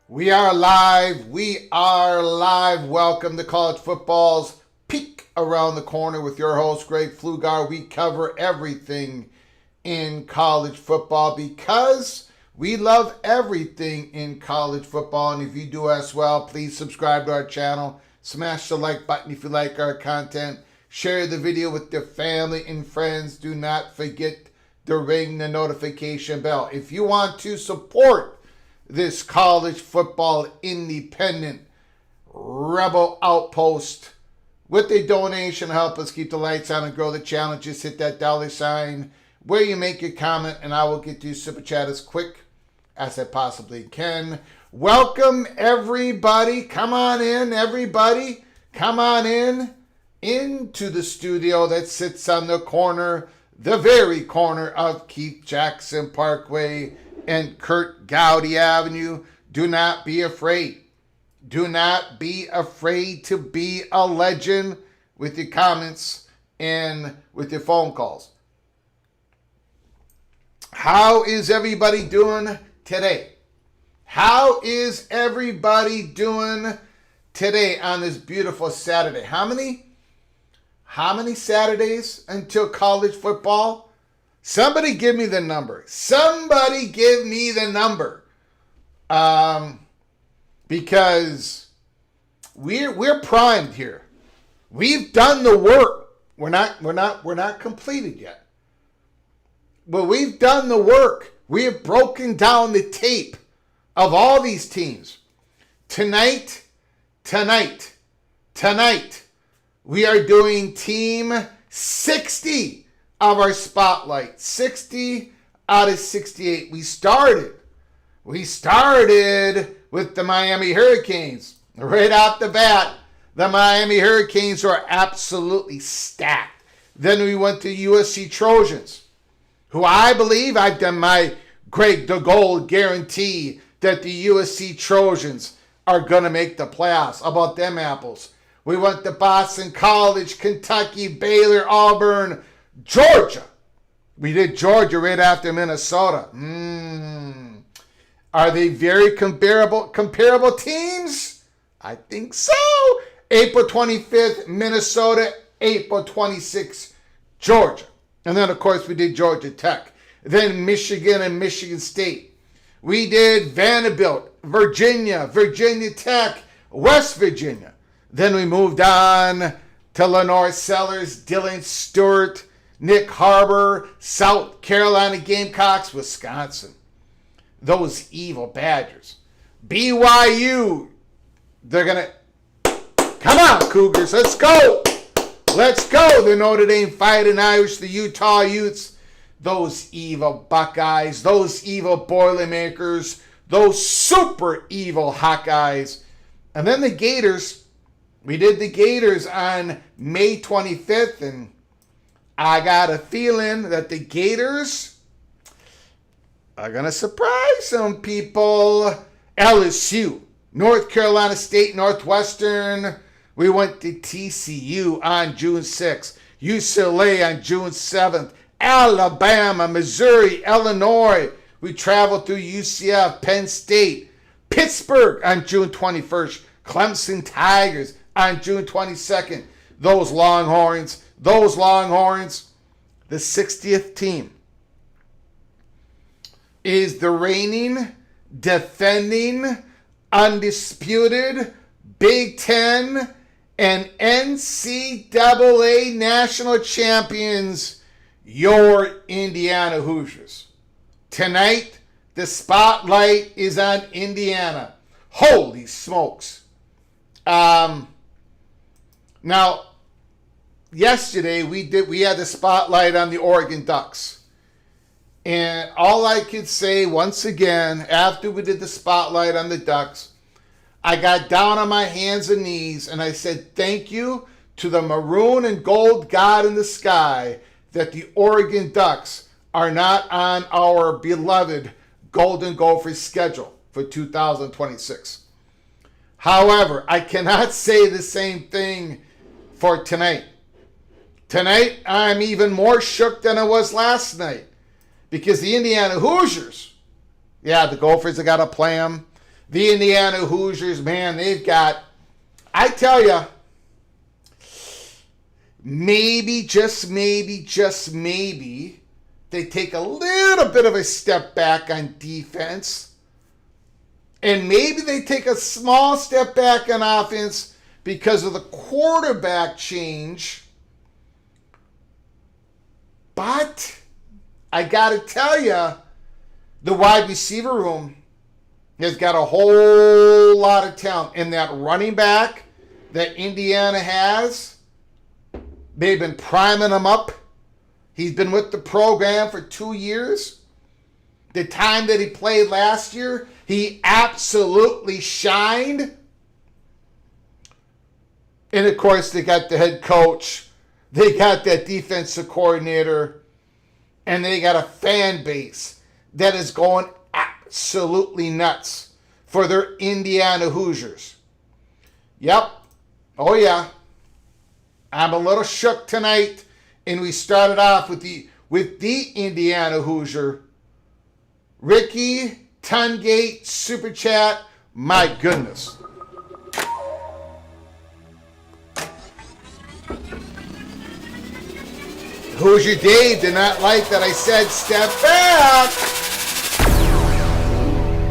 We are live. We are live. Welcome to College Football's Peek Around the Corner with your host, Greg Pflugar. We cover everything in college football because we love everything in college football. And if you do as well, please subscribe to our channel. Smash the like button if you like our content. Share the video with your family and friends. Do not forget to ring the notification bell. If you want to support this college football independent rebel outpost with a donation, help us keep the lights on and grow the channel, just hit that $sign where you make your comment and I will get to super chat as quick as I possibly can. Welcome everybody. Come on in, everybody. Come on in into the studio that sits on the corner, the very corner of Keith Jackson Parkway and Kurt Gowdy Avenue. Do not be afraid. Do not be afraid to be a legend with your comments and with your phone calls. How is everybody doing today? How is everybody doing today on this beautiful Saturday? How many Saturdays until college football? Somebody give me the number. Somebody give me the number. Because we're primed here. We've done the work. We're not completed yet. But we've done the work. We have broken down the tape of all these teams. Tonight, we are doing Team 60 of our spotlight. 60 out of 68. We started with the Miami Hurricanes. Right off the bat, The Miami Hurricanes are absolutely stacked. Then we went to USC Trojans, who I believe I've done my Greg DeGold guarantee that the USC Trojans are going to make the playoffs. How about them apples? We went to Boston College, Kentucky, Baylor, Auburn, Georgia. We did Georgia right after Minnesota. Are they very comparable teams? I think so. April 25th, Minnesota. April 26th, Georgia. And then, of course, we did Georgia Tech. Then Michigan and Michigan State. We did Vanderbilt, Virginia, Virginia Tech, West Virginia. Then we moved on to Lenore Sellers, Dylan Stewart, Nick Harbor, South Carolina Gamecocks, Wisconsin. Those evil Badgers. BYU, they're going to... Come on, Cougars, let's go. Let's go. The Notre Dame Fighting Irish, the Utah Utes, those evil Buckeyes, those evil Boilermakers, those super evil Hawkeyes. And then the Gators. We did the Gators on May 25th, and I got a feeling that the Gators are going to surprise some people. LSU, North Carolina State, Northwestern. We went to TCU on June 6th, UCLA on June 7th, Alabama, Missouri, Illinois. We traveled through UCF, Penn State, Pittsburgh on June 21st, Clemson Tigers on June 22nd. Those Longhorns. The 60th team is the reigning, defending, undisputed Big Ten and NCAA national champions, your Indiana Hoosiers. Tonight, the spotlight is on Indiana. Holy smokes. Now, yesterday we had the spotlight on the Oregon Ducks. And all I could say once again, after we did the spotlight on the Ducks, I got down on my hands and knees and I said thank you to the maroon and gold God in the sky that the Oregon Ducks are not on our beloved Golden Gophers schedule for 2026. However, I cannot say the same thing for tonight. Tonight, I'm even more shook than I was last night because the Indiana Hoosiers, the Gophers have got to play them. The Indiana Hoosiers, man, they've got, I tell you, maybe, just maybe, they take a little bit of a step back on defense. And maybe they take a small step back on offense because of the quarterback change. But I got to tell you, the wide receiver room has got a whole lot of talent. And that running back that Indiana has, they've been priming him up. He's been with the program for 2 years. The time that he played last year, he absolutely shined. And of course, they got the head coach. They got that defensive coordinator. And they got a fan base that is going absolutely nuts for their Indiana Hoosiers. Yep. Oh, yeah. I'm a little shook tonight. And we started off with the Indiana Hoosier. Ricky Tungate Super Chat. My goodness. Hoosier Dave did not like that I said step back.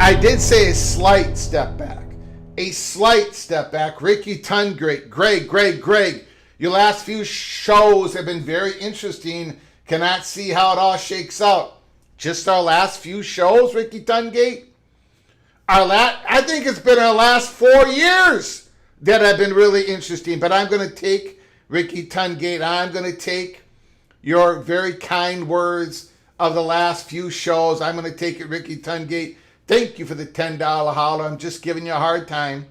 I did say a slight step back. A slight step back. Ricky Tungate. Greg. Your last few shows have been very interesting. Cannot see how it all shakes out. Just our last few shows, Ricky Tungate? I think it's been our last 4 years that have been really interesting. But I'm going to take, Ricky Tungate, I'm going to take your very kind words of the last few shows. I'm going to take it, Ricky Tungate. Thank you for the $10 holler. I'm just giving you a hard time.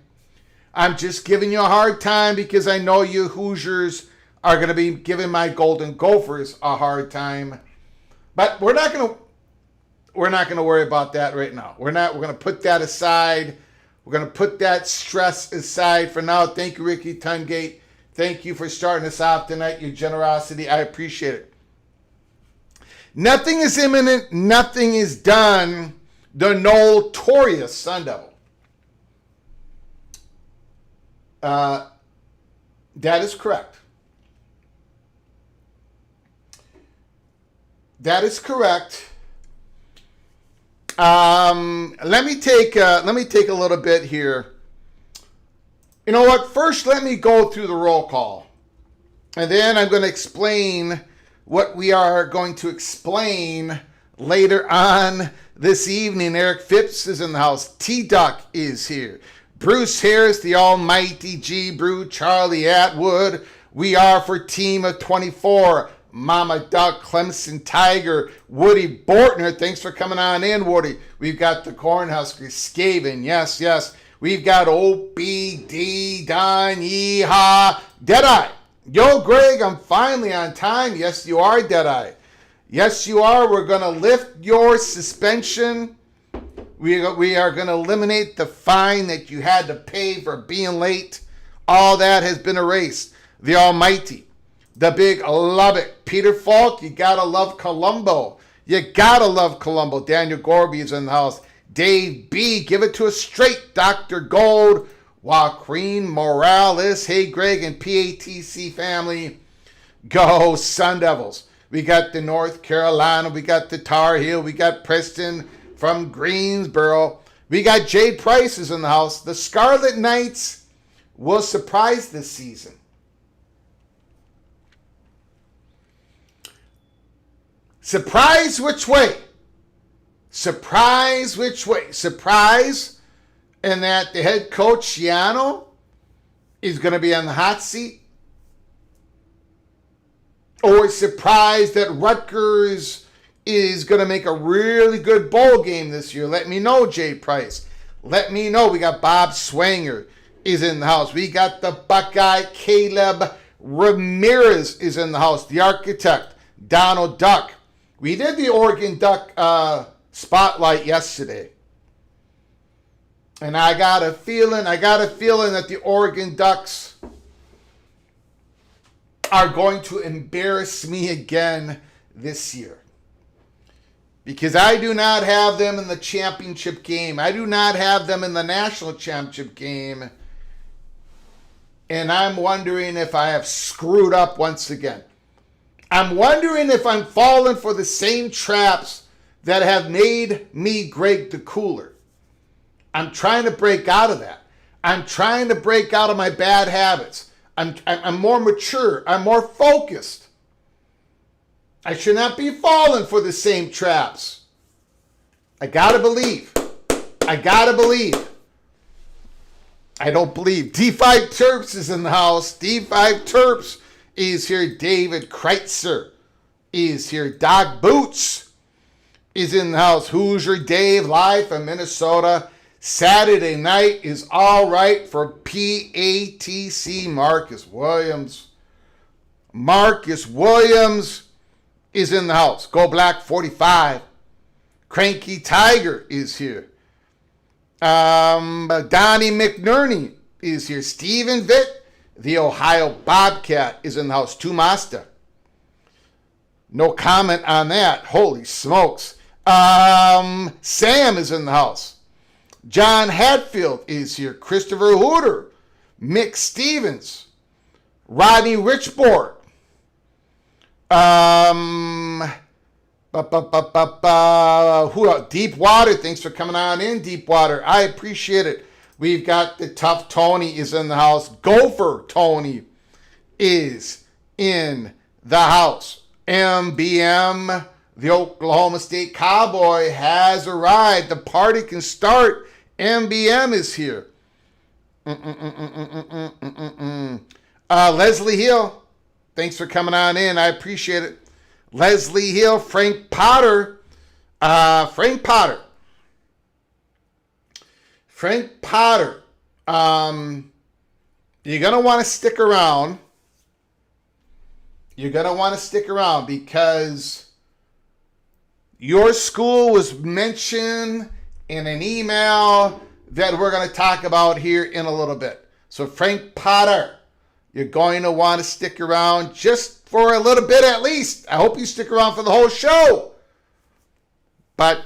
I'm just giving you a hard time because I know you Hoosiers are going to be giving my Golden Gophers a hard time. But we're not going to worry about that right now. We're going to put that aside. We're going to put that stress aside for now. Thank you, Ricky Tungate. Thank you for starting us off tonight. Your generosity, I appreciate it. Nothing is imminent. Nothing is done. The notorious Sun Devil. That is correct. That is correct. Let me take a little bit here. You know what? First, let me go through the roll call, and then I'm going to explain what we are going to explain later on this evening. Eric Phipps is in the house. T-Duck is here. Bruce Harris, the almighty G. Brew, Charlie Atwood. We are for Team of 24. Mama Duck, Clemson Tiger, Woody Bortner. Thanks for coming on in, Woody. We've got the Cornhuskers, Skaven. Yes, yes. We've got OBD, Don, Yeehaw, Deadeye. Yo, Greg, I'm finally on time. Yes, you are, Deadeye. Yes, you are. We're going to lift your suspension. We are going to eliminate the fine that you had to pay for being late. All that has been erased. The almighty, the big Lubbock, Peter Falk, you got to love Colombo. You got to love Colombo. Daniel Gorby is in the house. Dave B, give it to us straight. Dr. Gold, Joaquin Morales. Hey, Greg and PATC family. Go Sun Devils. We got the North Carolina. We got the Tar Heel. We got Preston from Greensboro. We got Jay Price is in the house. The Scarlet Knights will surprise this season. Surprise which way? Surprise which way? Surprise in that the head coach, Shiano, is going to be on the hot seat? Or surprise that Rutgers is going to make a really good bowl game this year? Let me know, Jay Price. Let me know. We got Bob Swanger is in the house. We got the Buckeye, Caleb Ramirez is in the house. The architect, Donald Duck. We did the Oregon Duck spotlight yesterday. And I got a feeling that the Oregon Ducks are going to embarrass me again this year. Because I do not have them in the championship game. I do not have them in the national championship game. And I'm wondering if I have screwed up once again. I'm wondering if I'm falling for the same traps that have made me Greg the Cooler. I'm trying to break out of that. I'm trying to break out of my bad habits. I'm more mature. I'm more focused. I should not be falling for the same traps. I gotta believe. I don't believe. D5 Terps is in the house. D5 Terps is here. David Kreitzer is here. Doc Boots is in the house. Hoosier Dave live from Minnesota. Saturday night is all right for PATC. Marcus Williams. Marcus Williams is in the house. Go Black 45. Cranky Tiger is here. Donnie McNerney is here. Stephen Vitt, the Ohio Bobcat, is in the house. Tumasta. No comment on that. Holy smokes. Sam is in the house. John Hatfield is here. Christopher Hooter. Mick Stevens. Rodney Richboard. Who else? Deep Water. Thanks for coming on in, Deep Water. I appreciate it. We've got the Tough Tony is in the house. Gopher Tony is in the house. MBM, the Oklahoma State Cowboy, has arrived. The party can start. MBM is here. Leslie Hill, thanks for coming on in. I appreciate it. Leslie Hill, Frank Potter. Frank Potter. you're going to want to stick around. You're going to want to stick around because your school was mentioned in an email that we're going to talk about here in a little bit. So Frank Potter, you're going to want to stick around just for a little bit at least. I hope you stick around for the whole show. But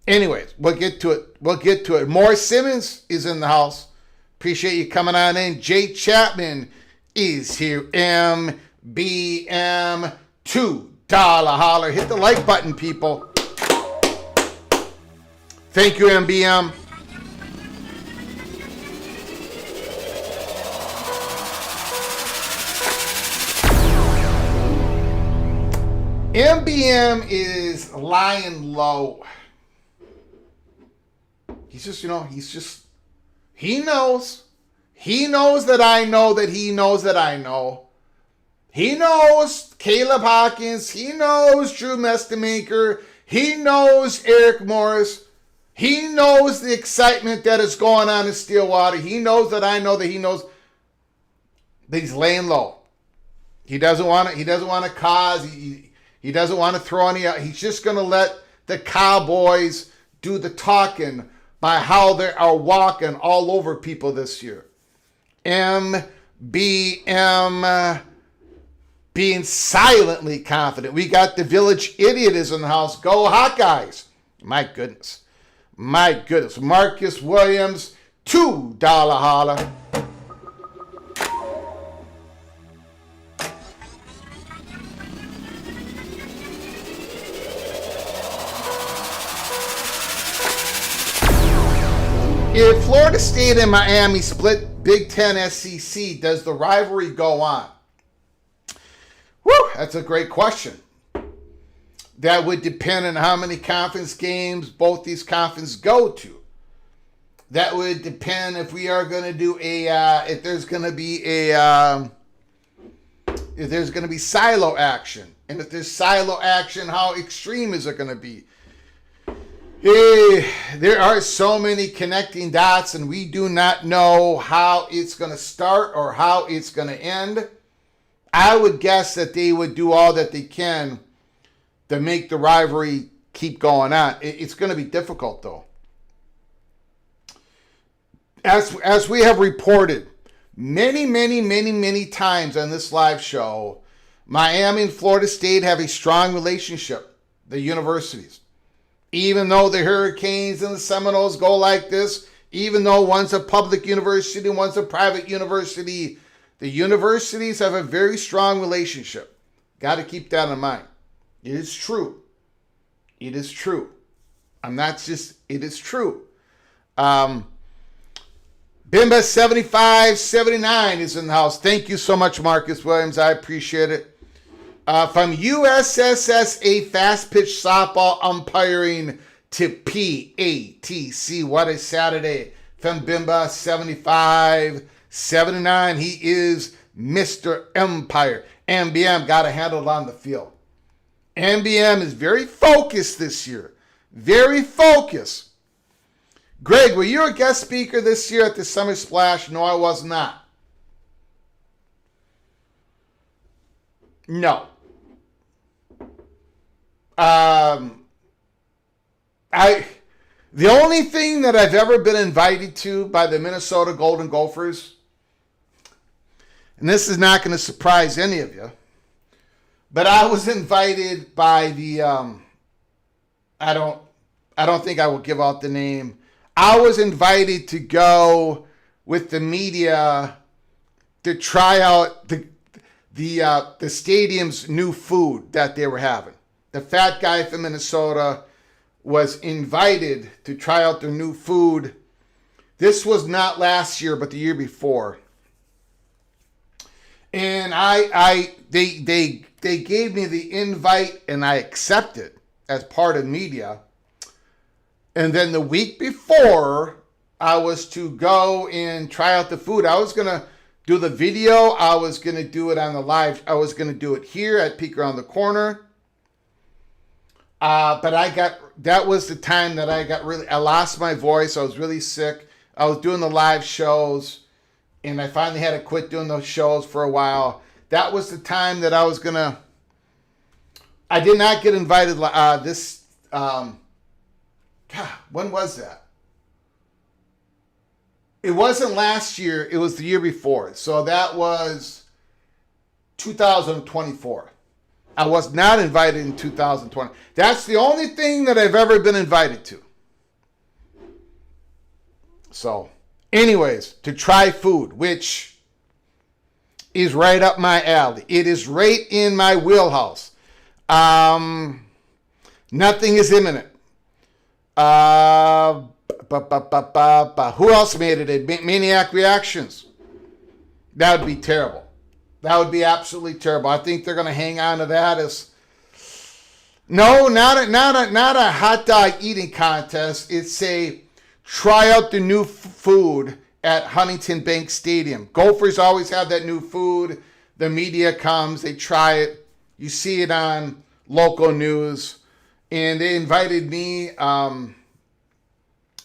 anyways, we'll get to it. Mohr Simmons is in the house. Appreciate you coming on in. Jay Chapman is here. MBM $2 holler. Hit the like button, people. Thank you, MBM. MBM is lying low. He knows. He knows that I know that he knows that I know. He knows Caleb Hawkins. He knows Drew Mestemaker. He knows Eric Morris. He knows the excitement that is going on in Stillwater. He knows that I know that he knows. But he's laying low. He doesn't want to cause. He doesn't want to throw any out. He's just going to let the Cowboys do the talking by how they are walking all over people this year. MBM being silently confident. We got the Village Idiot is in the house. Go Hawkeyes. My goodness. Marcus Williams, $2 holler. If Florida State and Miami split Big Ten SEC, does the rivalry go on? Woo, that's a great question. That would depend on how many conference games both these conferences go to. That would depend if we are going to do if there's going to be silo action. And if there's silo action, how extreme is it going to be? There are so many connecting dots, and we do not know how it's going to start or how it's going to end. I would guess that they would do all that they can to make the rivalry keep going on. It's going to be difficult, though. As we have reported many times on this live show, Miami and Florida State have a strong relationship, the universities. Even though the Hurricanes and the Seminoles go like this, even though one's a public university and one's a private university, the universities have a very strong relationship. Got to keep that in mind. It is true. It is true. It is true. Bimba 7579 is in the house. Thank you so much, Marcus Williams. I appreciate it. From USSSA fast pitch softball umpiring to PATC. What a Saturday. From Bimba 7579. He is Mr. Empire. MBM got a handle on the field. MBM is very focused this year. Very focused. Greg, were you a guest speaker this year at the Summer Splash? No, I was not. No. The only thing that I've ever been invited to by the Minnesota Golden Gophers, and this is not going to surprise any of you, but I was invited by the I don't think I will give out the name. I was invited to go with the media to try out the stadium's new food that they were having. The fat guy from Minnesota was invited to try out their new food. This was not last year, but the year before. And they gave me the invite, and I accepted as part of media. And then the week before, I was to go and try out the food. I was going to do the video. I was going to do it on the live. I was going to do it here at Peek Around the Corner. But that was the time that I lost my voice. I was really sick. I was doing the live shows, and I finally had to quit doing those shows for a while. That was the time that I did not get invited. When was that? It wasn't last year. It was the year before. So that was 2024. I was not invited in 2020. That's the only thing that I've ever been invited to. So, anyways, to try food, which is right up my alley. It is right in my wheelhouse. Nothing is imminent. Who else made it? Maniac Reactions. That would be terrible. That would be absolutely terrible. I think they're going to hang on to that as not a hot dog eating contest. It's a try out the new food at Huntington Bank Stadium. Gophers always have that new food. The media comes, they try it. You see it on local news, and they invited me, and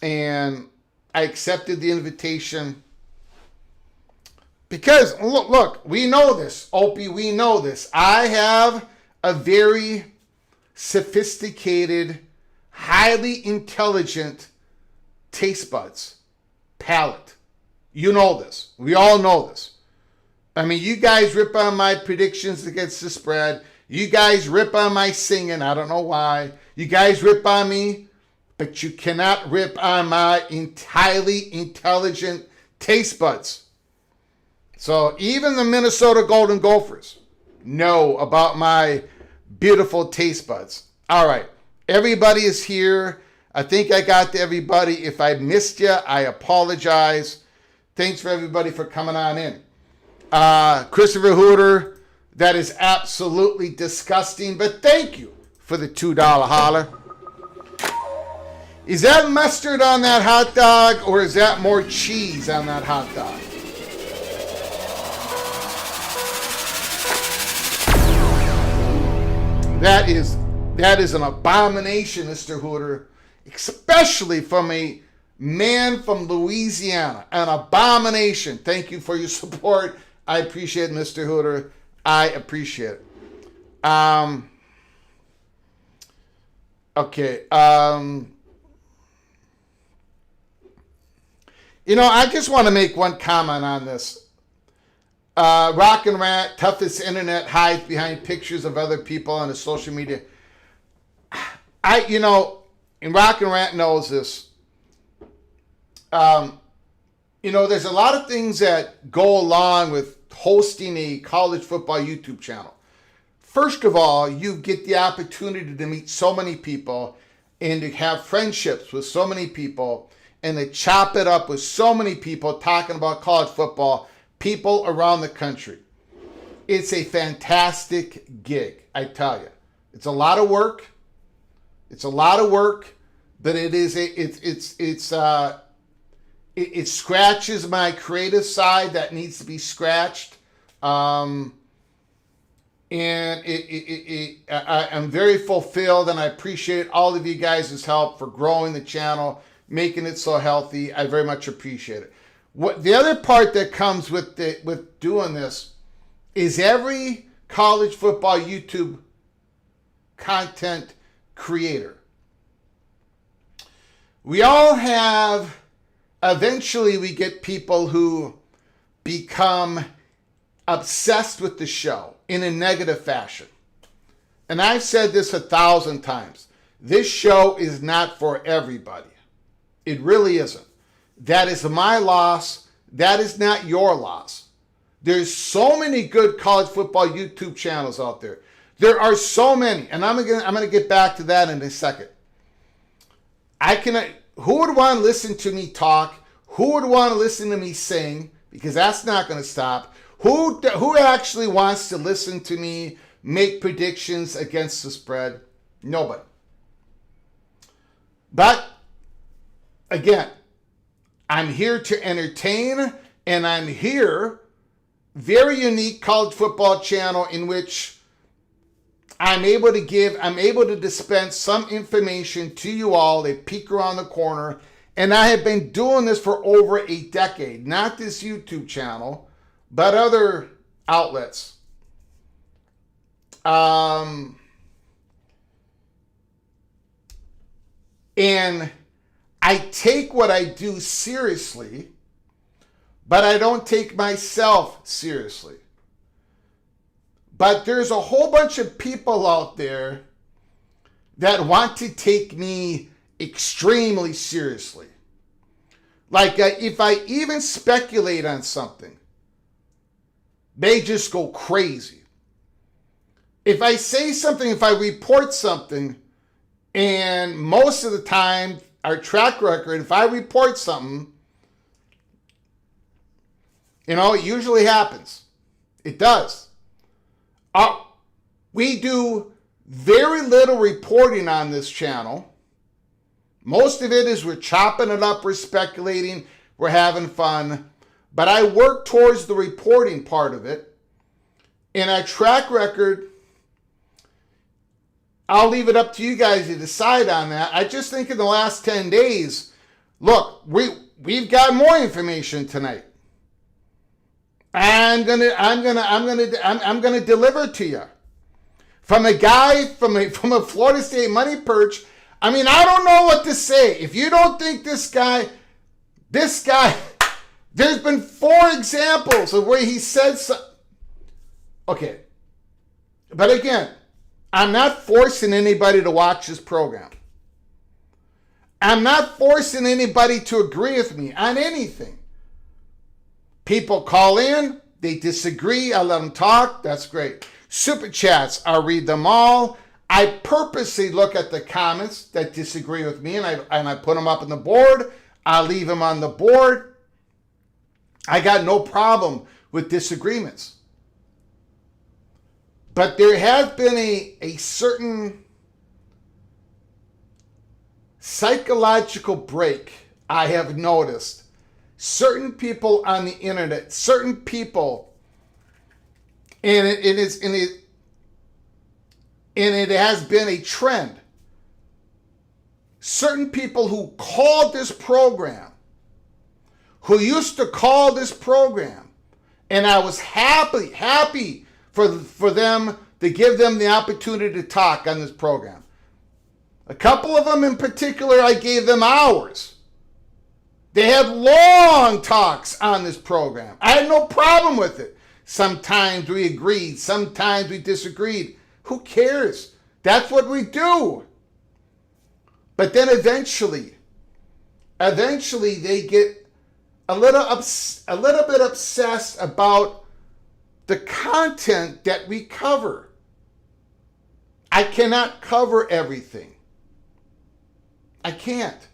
I accepted the invitation. Because, look, we know this. Opie, we know this. I have a very sophisticated, highly intelligent taste buds, palate. You know this. We all know this. I mean, you guys rip on my predictions against the spread. You guys rip on my singing. I don't know why. You guys rip on me, but you cannot rip on my highly intelligent taste buds. So even the Minnesota Golden Gophers know about my beautiful taste buds. All right. Everybody is here. I think I got to everybody. If I missed you, I apologize. Thanks for everybody for coming on in. Christopher Hooter, that is absolutely disgusting, but thank you for the $2 holler. Is that mustard on that hot dog, or is that more cheese on that hot dog? That is an abomination, Mr. Hooter, especially from a man from Louisiana. An abomination. Thank you for your support. I appreciate it, Mr. Hooter. I appreciate it. Okay. I just want to make one comment on this. Rock and Rant, toughest internet, hides behind pictures of other people on the social media. And Rock and Rant knows this. There's a lot of things that go along with hosting a college football YouTube channel. First of all, you get the opportunity to meet so many people and to have friendships with so many people and to chop it up with so many people talking about college football, people around the country. It's a fantastic gig, I tell you. It's a lot of work. But it scratches my creative side that needs to be scratched. And I'm very fulfilled, and I appreciate all of you guys' help for growing the channel, making it so healthy. I very much appreciate it. What the other part that comes with doing this is every college football YouTube content creator. We all have, eventually we get people who become obsessed with the show in a negative fashion. And I've said this 1,000 times. This show is not for everybody. It really isn't. That is my loss. That is not your loss. There's so many good college football YouTube channels out there. There are so many, and I'm gonna get back to that in a second. Who would want to listen to me talk? Who would want to listen to me sing? Because that's not going to stop. Who actually wants to listen to me make predictions against the spread? Nobody. But again, I'm here to entertain, and I'm here, very unique college football channel in which I'm able to dispense some information to you all, a peek around the corner, And I have been doing this for over a decade. Not this YouTube channel, but other outlets. And I take what I do seriously, but I don't take myself seriously. But there's a whole bunch of people out there that want to take me extremely seriously. Like if I even speculate on something, they just go crazy. If I say something, if I report something, and most of the time, our track record, if I report something, it usually happens. It does. We do very little reporting on this channel. Most of it is we're chopping it up, we're speculating, we're having fun. But I work towards the reporting part of it. And our track record, I'll leave it up to you guys to decide on that. I just think in the last 10 days, look, we've got more information tonight. I'm gonna deliver it to you from a guy from a Florida State money perch. I mean, I don't know what to say. If you don't think this guy, there's been 4 examples of where he said something. Okay, but again, I'm not forcing anybody to watch this program. I'm not forcing anybody to agree with me on anything. People call in, they disagree, I let them talk, that's great. Super chats, I read them all. I purposely look at the comments that disagree with me and I put them up on the board. I leave them on the board. I got no problem with disagreements. But there has been a certain psychological break I have noticed. Certain people on the internet, certain people, and it has been a trend. Certain people who called this program, who used to call this program, and I was happy for them to give them the opportunity to talk on this program. A couple of them in particular, I gave them hours. They had long talks on this program. I had no problem with it. Sometimes we agreed, sometimes we disagreed. Who cares? That's what we do. But then eventually they get a little bit obsessed about the content that we cover. I cannot cover everything. I can't.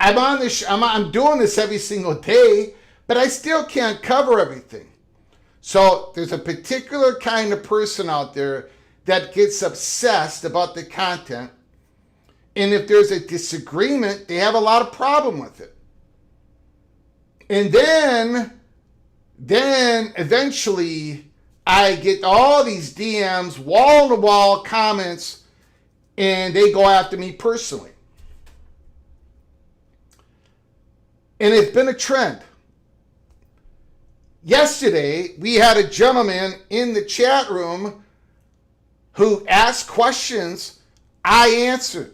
I'm doing this every single day, but I still can't cover everything. So there's a particular kind of person out there that gets obsessed about the content. And if there's a disagreement, they have a lot of problem with it. And then eventually I get all these DMs, wall-to-wall comments, and they go after me personally. And it's been a trend. Yesterday, we had a gentleman in the chat room who asked questions. I answered.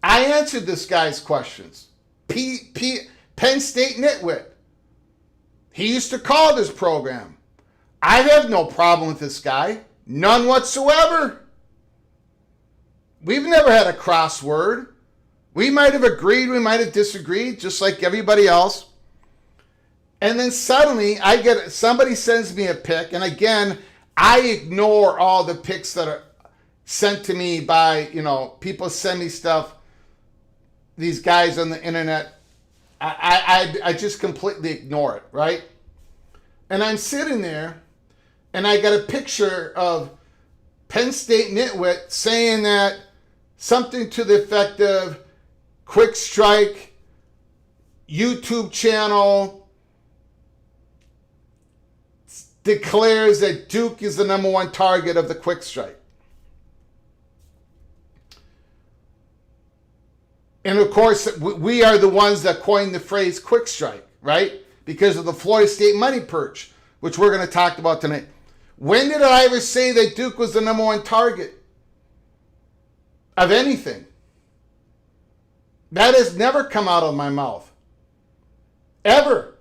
I answered this guy's questions. Penn State nitwit. He used to call this program. I have no problem with this guy. None whatsoever. We've never had a crossword. We might have agreed, we might have disagreed, just like everybody else. And then suddenly somebody sends me a pic, and again, I ignore all the pics that are sent to me by, people send me stuff, these guys on the internet. I just completely ignore it, right? And I'm sitting there, and I got a picture of Penn State nitwit saying that something to the effect of, Quick Strike, YouTube channel declares that Duke is the #1 target of the Quick Strike. And of course, we are the ones that coined the phrase quick strike, right? Because of the Florida State money perch, which we're going to talk about tonight. When did I ever say that Duke was the number one target of anything? That has never come out of my mouth. Ever.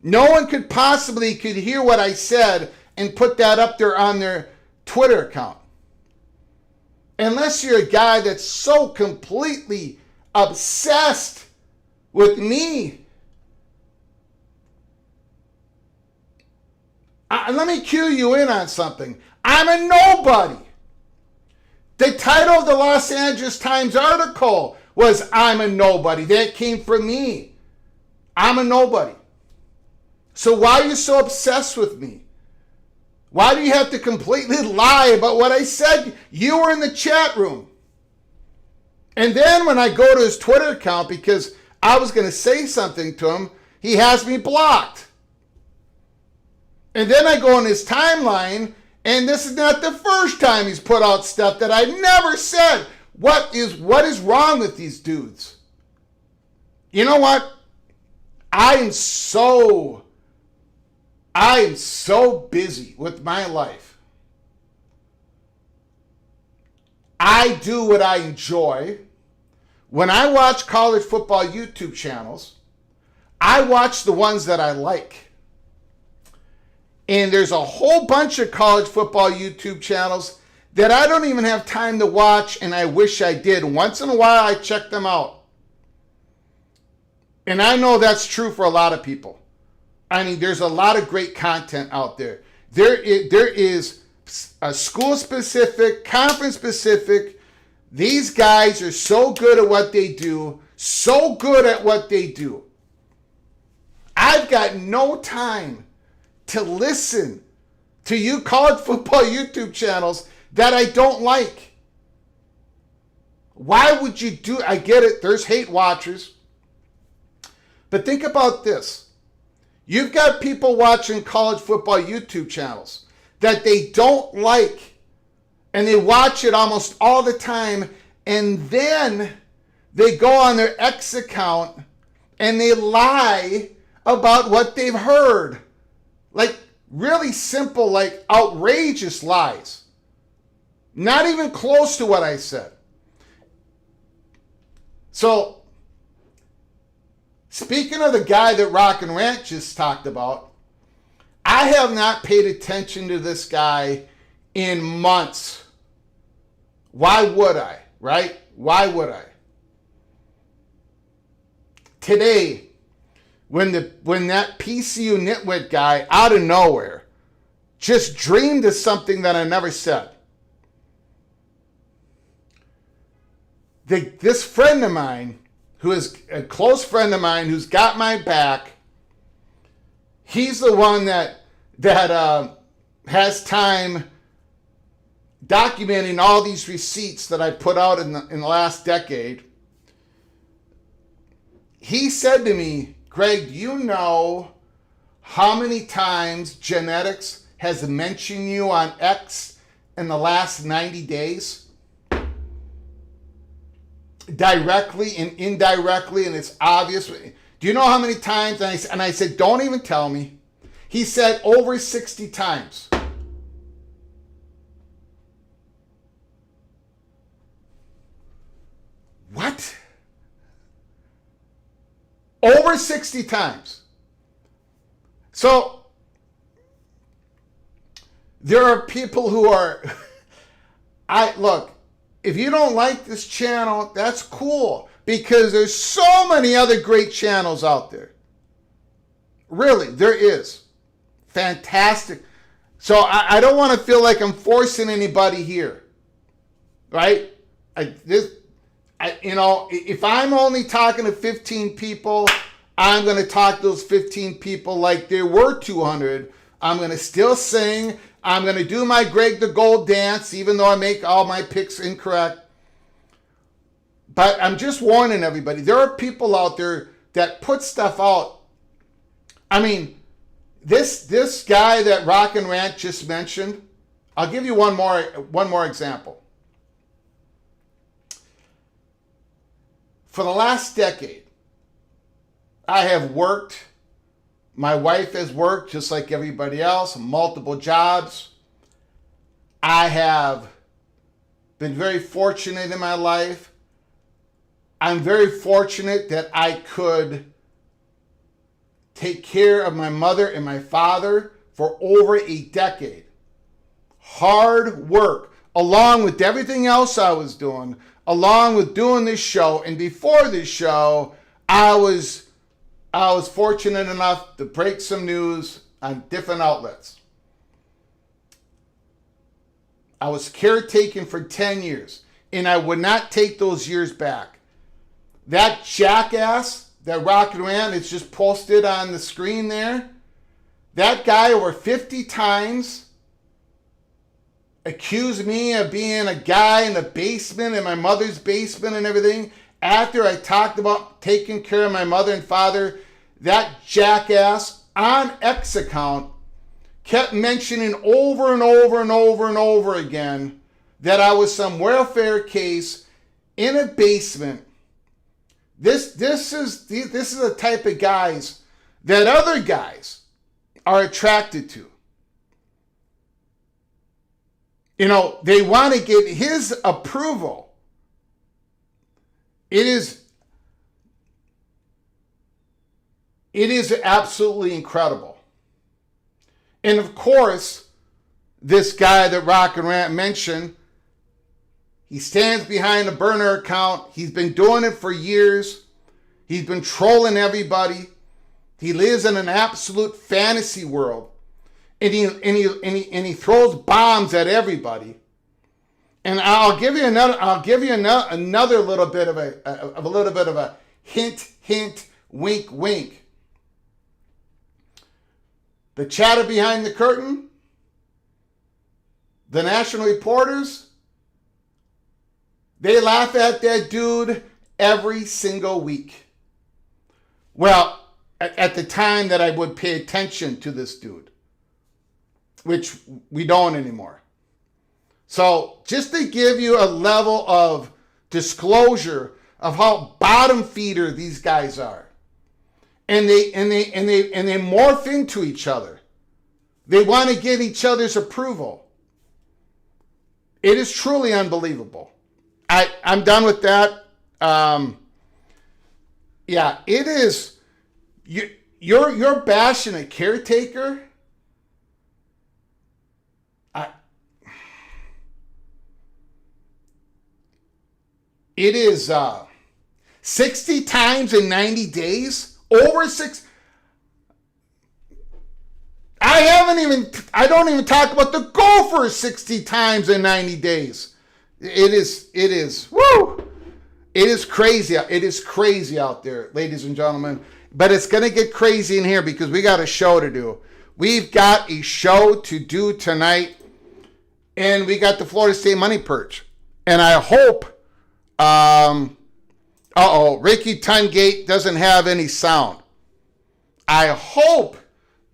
No one could hear what I said and put that up there on their Twitter account. Unless you're a guy that's so completely obsessed with me. Let me cue you in on something. I'm a nobody. The title of the Los Angeles Times article was I'm a nobody. That came from me. I'm a nobody. So why are you so obsessed with me? Why do you have to completely lie about what I said? You were in the chat room. And then when I go to his Twitter account, because I was going to say something to him, he has me blocked. And then I go on his timeline, and this is not the first time he's put out stuff that I never said. What is wrong with these dudes? You know what? I am so busy with my life. I do what I enjoy. When I watch college football YouTube channels, I watch the ones that I like. And there's a whole bunch of college football YouTube channels that I don't even have time to watch, and I wish I did. Once in a while, I check them out. And I know that's true for a lot of people. I mean, there's a lot of great content out there. There is a school-specific, conference-specific. These guys are so good at what they do, so good at what they do. I've got no time to listen to you college football YouTube channels that I don't like. Why would you do? I get it. There's hate watchers. But think about this. You've got people watching college football YouTube channels that they don't like, and they watch it almost all the time, and then they go on their X account and they lie about what they've heard. Like really simple, like outrageous lies. Not even close to what I said. So, speaking of the guy that Rock and Rant just talked about, I have not paid attention to this guy in months. Why would I, right? Why would I? Today, when that PCU nitwit guy out of nowhere just dreamed of something that I never said. This friend of mine, who is a close friend of mine, who's got my back, he's the one that has time documenting all these receipts that I put out in the last decade. He said to me, Greg, do you know how many times genetics has mentioned you on X in the last 90 days? Directly and indirectly, and it's obvious. Do you know how many times? And I said, don't even tell me. He said over 60 times. What? Over 60 times. So, there are people who are, look, if you don't like this channel, that's cool, because there's so many other great channels out there. Really, there is. Fantastic. So I don't want to feel like I'm forcing anybody here, right? If I'm only talking to 15 people, I'm going to talk to those 15 people like there were 200. I'm going to still sing. I'm going to do my Greg the Gold dance, even though I make all my picks incorrect. But I'm just warning everybody. There are people out there that put stuff out. I mean, this guy that Rock and Rant just mentioned, I'll give you one more example. For the last decade, I have worked. My wife has worked just like everybody else, multiple jobs. I have been very fortunate in my life. I'm very fortunate that I could take care of my mother and my father for over a decade. Hard work, along with everything else I was doing, along with doing this show. And before this show, I was fortunate enough to break some news on different outlets. I was caretaking for 10 years, and I would not take those years back. That jackass that Rocket Man is just posted on the screen there, that guy over 50 times accused me of being a guy in the basement, in my mother's basement and everything. After I talked about taking care of my mother and father, that jackass on X account kept mentioning over and over and over and over again that I was some welfare case in a basement. This is the type of guys that other guys are attracted to. You know, they want to get his approval. It is absolutely incredible. And of course, this guy that Rock and Rant mentioned, he stands behind a burner account. He's been doing it for years. He's been trolling everybody. He lives in an absolute fantasy world. And he throws bombs at everybody. And I'll give you another little bit of a hint, wink, wink. The chatter behind the curtain, the national reporters, they laugh at that dude every single week. Well, at the time that I would pay attention to this dude, which we don't anymore. So just to give you a level of disclosure of how bottom feeder these guys are. And they morph into each other. They want to get each other's approval. It is truly unbelievable. I'm done with that. Yeah, it is. You're bashing a caretaker. It is 60 times in 90 days. Over 6. I don't even talk about the Gophers 60 times in 90 days. It is, woo! It is crazy. It is crazy out there, ladies and gentlemen. But it's going to get crazy in here because we got a show to do. We've got a show to do tonight. And we got the Florida State Money Perch. And I hope, Ricky Tungate doesn't have any sound. I hope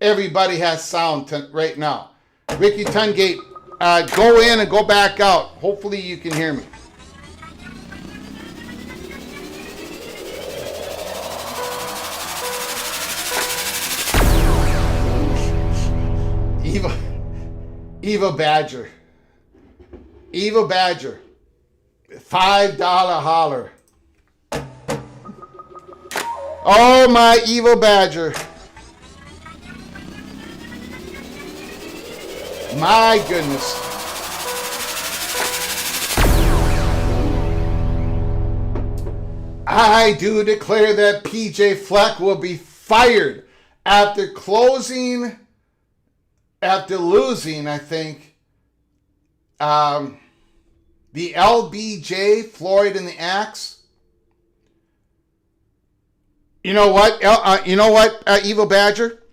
everybody has sound right now. Ricky Tungate, go in and go back out. Hopefully you can hear me. Eva Badger. Eva Badger. $5 holler. Oh, my Eva Badger. My goodness. I do declare that PJ Fleck will be fired after losing, I think, the LBJ, Floyd and the Axe. You know what? Evil Badger?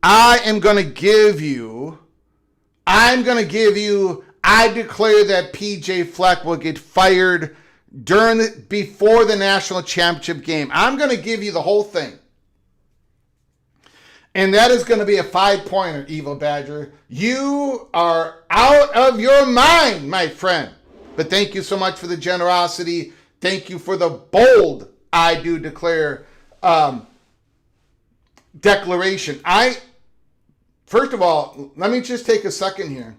I declare that PJ Fleck will get fired before the national championship game. I'm going to give you the whole thing. And that is going to be a 5-pointer, Evil Badger. You are out of your mind, my friend. But thank you so much for the generosity. Thank you for the bold I do declare declaration. First of all, let me just take a second here.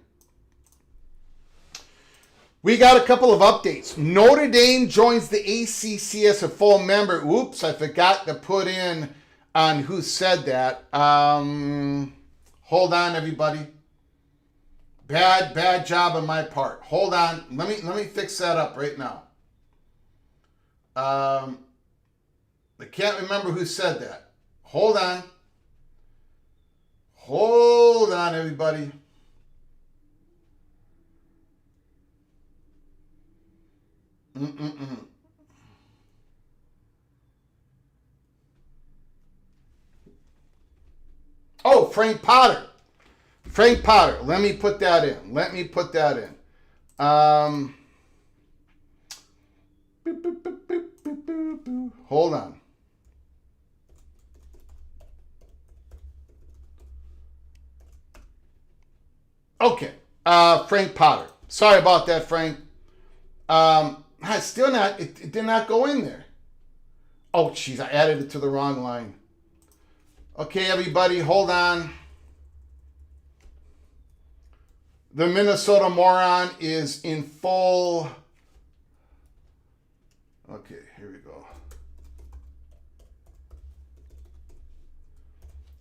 We got a couple of updates. Notre Dame joins the ACC as a full member. Oops, I forgot to put in on who said that. Hold on, everybody. Bad job on my part. Hold on. Let me fix that up right now. I can't remember who said that. Hold on. Hold on, everybody. Oh, Frank Potter. Frank Potter. Let me put that in. Hold on. Okay. Frank Potter. Sorry about that, Frank. Still not, it did not go in there. Oh, jeez, I added it to the wrong line. Okay, everybody, hold on. The Minnesota moron is in full. Okay, here we go.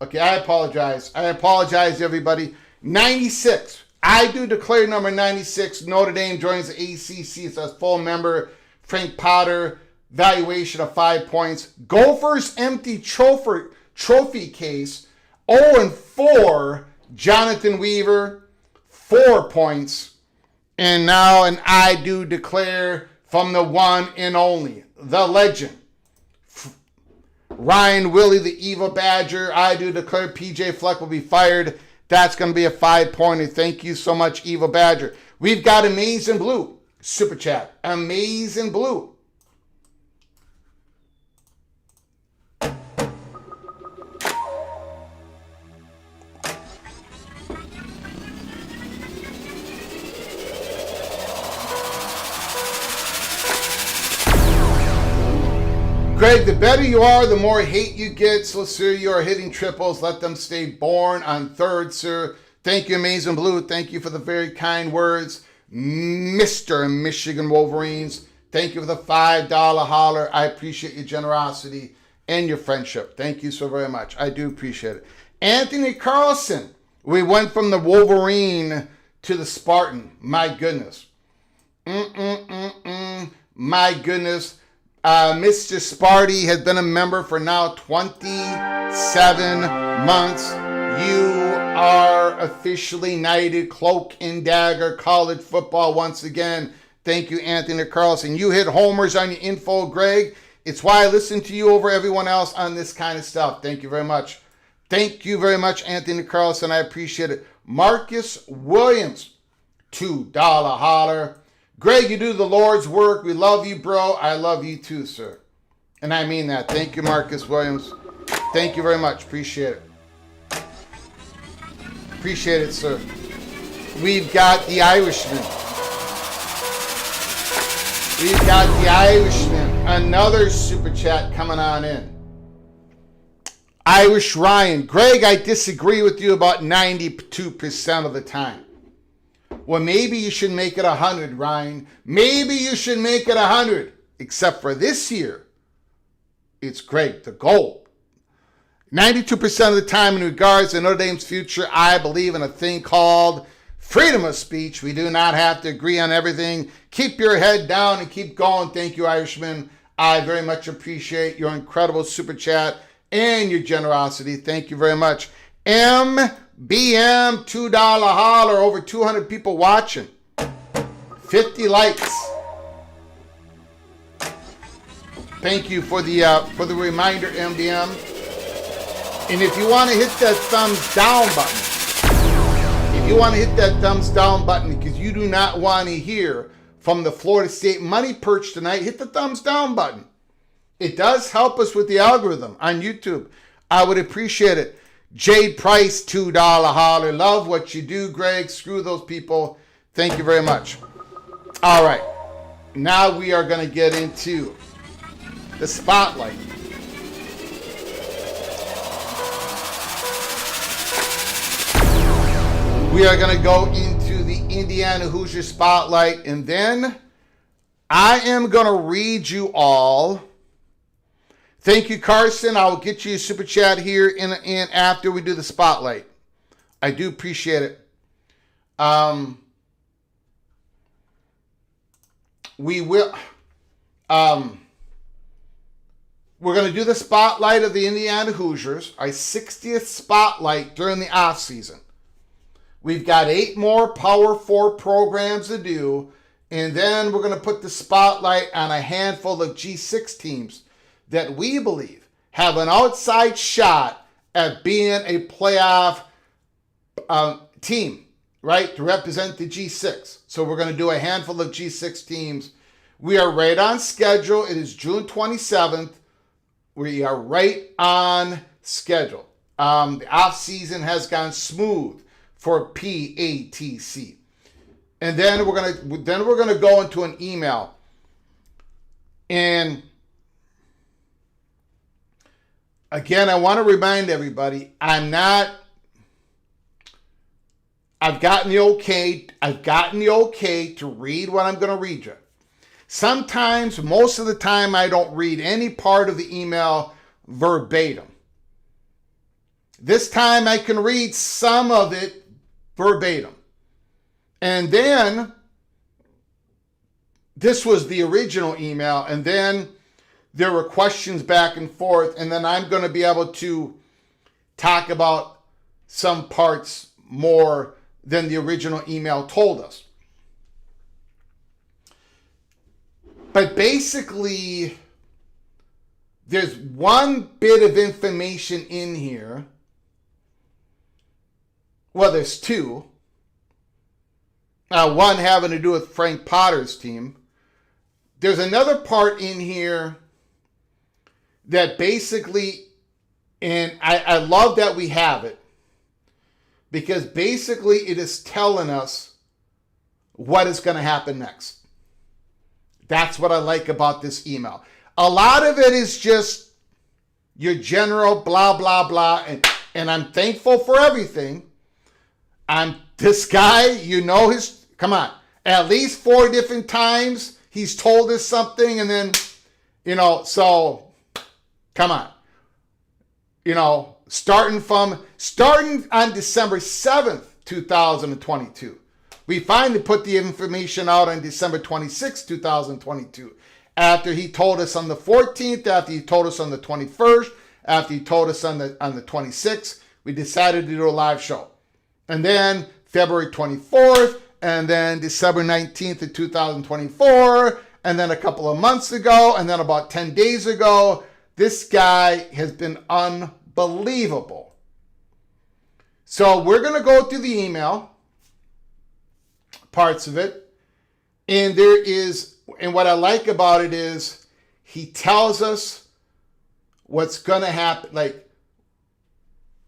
Okay, I apologize. Everybody. 96. I do declare number 96. Notre Dame joins the ACC as a full member. Frank Potter, valuation of 5 points. Gophers empty trophy case. 0-4. Jonathan Weaver, 4 points. And now an I do declare from the one and only, the legend, Ryan Willie, the Evil Badger. I do declare PJ Fleck will be fired. That's going to be a 5-pointer. Thank you so much, Evil Badger. We've got Amazing Blue. Super chat. Amazing Blue. Greg, the better you are, the more hate you get. So, sir, you are hitting triples. Let them stay born on third, sir. Thank you, Amazing Blue. Thank you for the very kind words. Mr. Michigan Wolverines, thank you for the $5 holler. I appreciate your generosity and your friendship. Thank you so very much. I do appreciate it. Anthony Carlson, we went from the Wolverine to the Spartan. My goodness. My goodness. Mr. Sparty has been a member for now 27 months. You are officially knighted Cloak and Dagger college football once again. Thank you, Anthony Carlson. You hit homers on your info, Greg. It's why I listen to you over everyone else on this kind of stuff. Thank you very much. Thank you very much, Anthony Carlson. I appreciate it. Marcus Williams, $2 holler. Greg, you do the Lord's work. We love you, bro. I love you too, sir. And I mean that. Thank you, Marcus Williams. Thank you very much. Appreciate it. Appreciate it, sir. We've got the Irishman. Another super chat coming on in. Irish Ryan. Greg, I disagree with you about 92% of the time. Well, maybe you should make it 100, Ryan. Maybe you should make it 100. Except for this year, it's great. The goal. 92% of the time in regards to Notre Dame's future, I believe in a thing called freedom of speech. We do not have to agree on everything. Keep your head down and keep going. Thank you, Irishman. I very much appreciate your incredible super chat and your generosity. Thank you very much. BM, $2 holler, over 200 people watching. 50 likes. Thank you for the reminder, MBM. And if you want to hit that thumbs down button, because you do not want to hear from the Florida State Money Perch tonight, hit the thumbs down button. It does help us with the algorithm on YouTube. I would appreciate it. Jade Price, $2 holler. Love what you do, Greg. Screw those people. Thank you very much. All right. Now we are going to get into the spotlight. We are going to go into the Indiana Hoosiers spotlight, and then I am going to read you all. Thank you, Carson. I will get you a super chat here in after we do the spotlight. I do appreciate it. We will. We're going to do the spotlight of the Indiana Hoosiers, our 60th spotlight during the off season. We've got 8 more Power 4 programs to do, and then we're going to put the spotlight on a handful of G6 teams that we believe have an outside shot at being a playoff team, right, to represent the G6. So we're going to do a handful of G6 teams. We are right on schedule. It is June 27th. We are right on schedule. The off season has gone smooth for PATC. And then we're gonna go into an email. And again, I want to remind everybody, I've gotten the okay to read what I'm gonna read you. Sometimes, most of the time, I don't read any part of the email verbatim. This time I can read some of it verbatim. And then, this was the original email, and then there were questions back and forth, and then I'm going to be able to talk about some parts more than the original email told us. But basically, there's one bit of information in here. Well, there's two. One having to do with Frank Potter's team. There's another part in here that basically, and I love that we have it, because basically it is telling us what is going to happen next. That's what I like about this email. A lot of it is just your general blah, blah, blah, and I'm thankful for everything. This guy, you know his, come on, at least 4 different times he's told us something, and then, so, come on. Starting on December 7th, 2022. We finally put the information out on December 26th, 2022. After he told us on the 14th, after he told us on the 21st, after he told us on the 26th, we decided to do a live show. And then February 24th, and then December 19th of 2024, and then a couple of months ago, and then about 10 days ago, this guy has been unbelievable. So we're going to go through the email, parts of it, and what I like about it is he tells us what's going to happen. Like,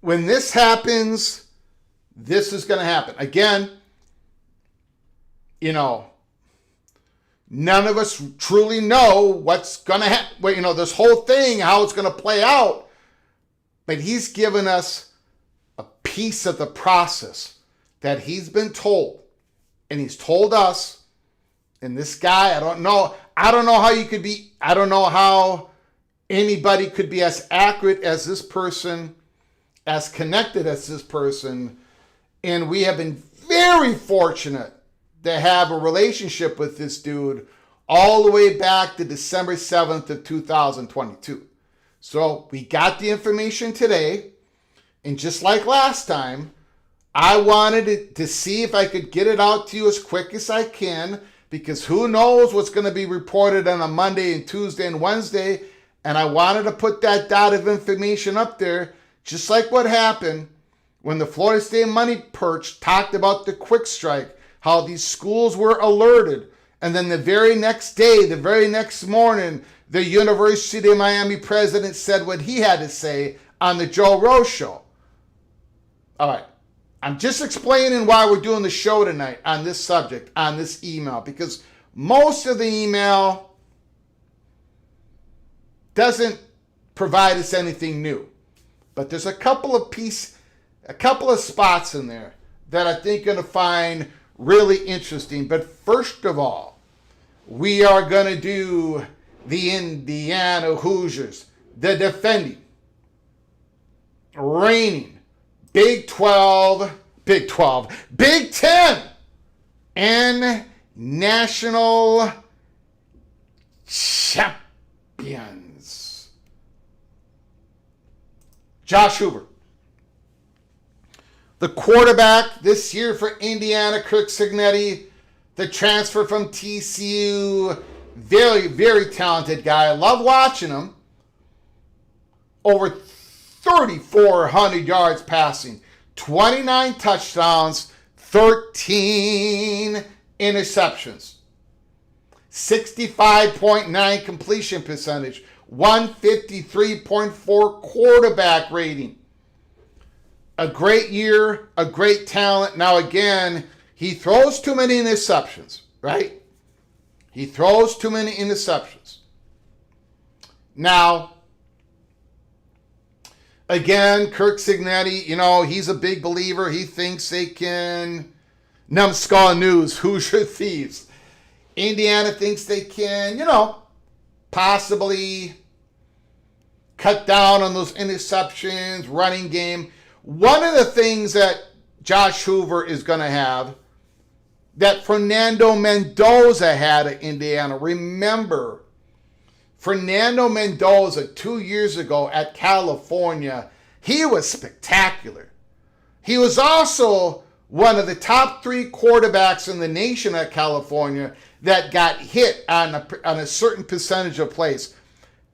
when this happens, this is going to happen. Again, none of us truly know what's going to happen. This whole thing, how it's going to play out. But he's given us a piece of the process that he's been told. And he's told us. And this guy, I don't know how anybody could be as accurate as this person, as connected as this person. And we have been very fortunate to have a relationship with this dude all the way back to December 7th of 2022. So we got the information today. And just like last time, I wanted to see if I could get it out to you as quick as I can, because who knows what's going to be reported on a Monday and Tuesday and Wednesday. And I wanted to put that dot of information up there, just like what happened when the Florida State Money Perch talked about the quick strike, how these schools were alerted. And then the very next day, the very next morning, the University of Miami president said what he had to say on the Joe Rose Show. All right. I'm just explaining why we're doing the show tonight on this subject, on this email, because Most of the email doesn't provide us anything new. But there's a couple of spots in there that I think you're going to find really interesting. But first of all, we are going to do the Indiana Hoosiers, the defending, reigning Big 10, and national champions. Josh Hoover. The quarterback this year for Indiana, Kirk Cignetti, the transfer from TCU, very, very talented guy. I love watching him. Over 3,400 yards passing, 29 touchdowns, 13 interceptions, 65.9 completion percentage, 153.4 quarterback rating. A great year, a great talent. Now again, he throws too many interceptions, right? He throws too many interceptions. Now, again, Kirk Cignetti, he's a big believer. He thinks they can numbskull news, Hoosier thieves. Indiana thinks they can, possibly cut down on those interceptions, running game. One of the things that Josh Hoover is going to have that Fernando Mendoza had at Indiana. Remember, Fernando Mendoza 2 years ago at California, he was spectacular. He was also one of the top 3 quarterbacks in the nation at California that got hit on a certain percentage of plays.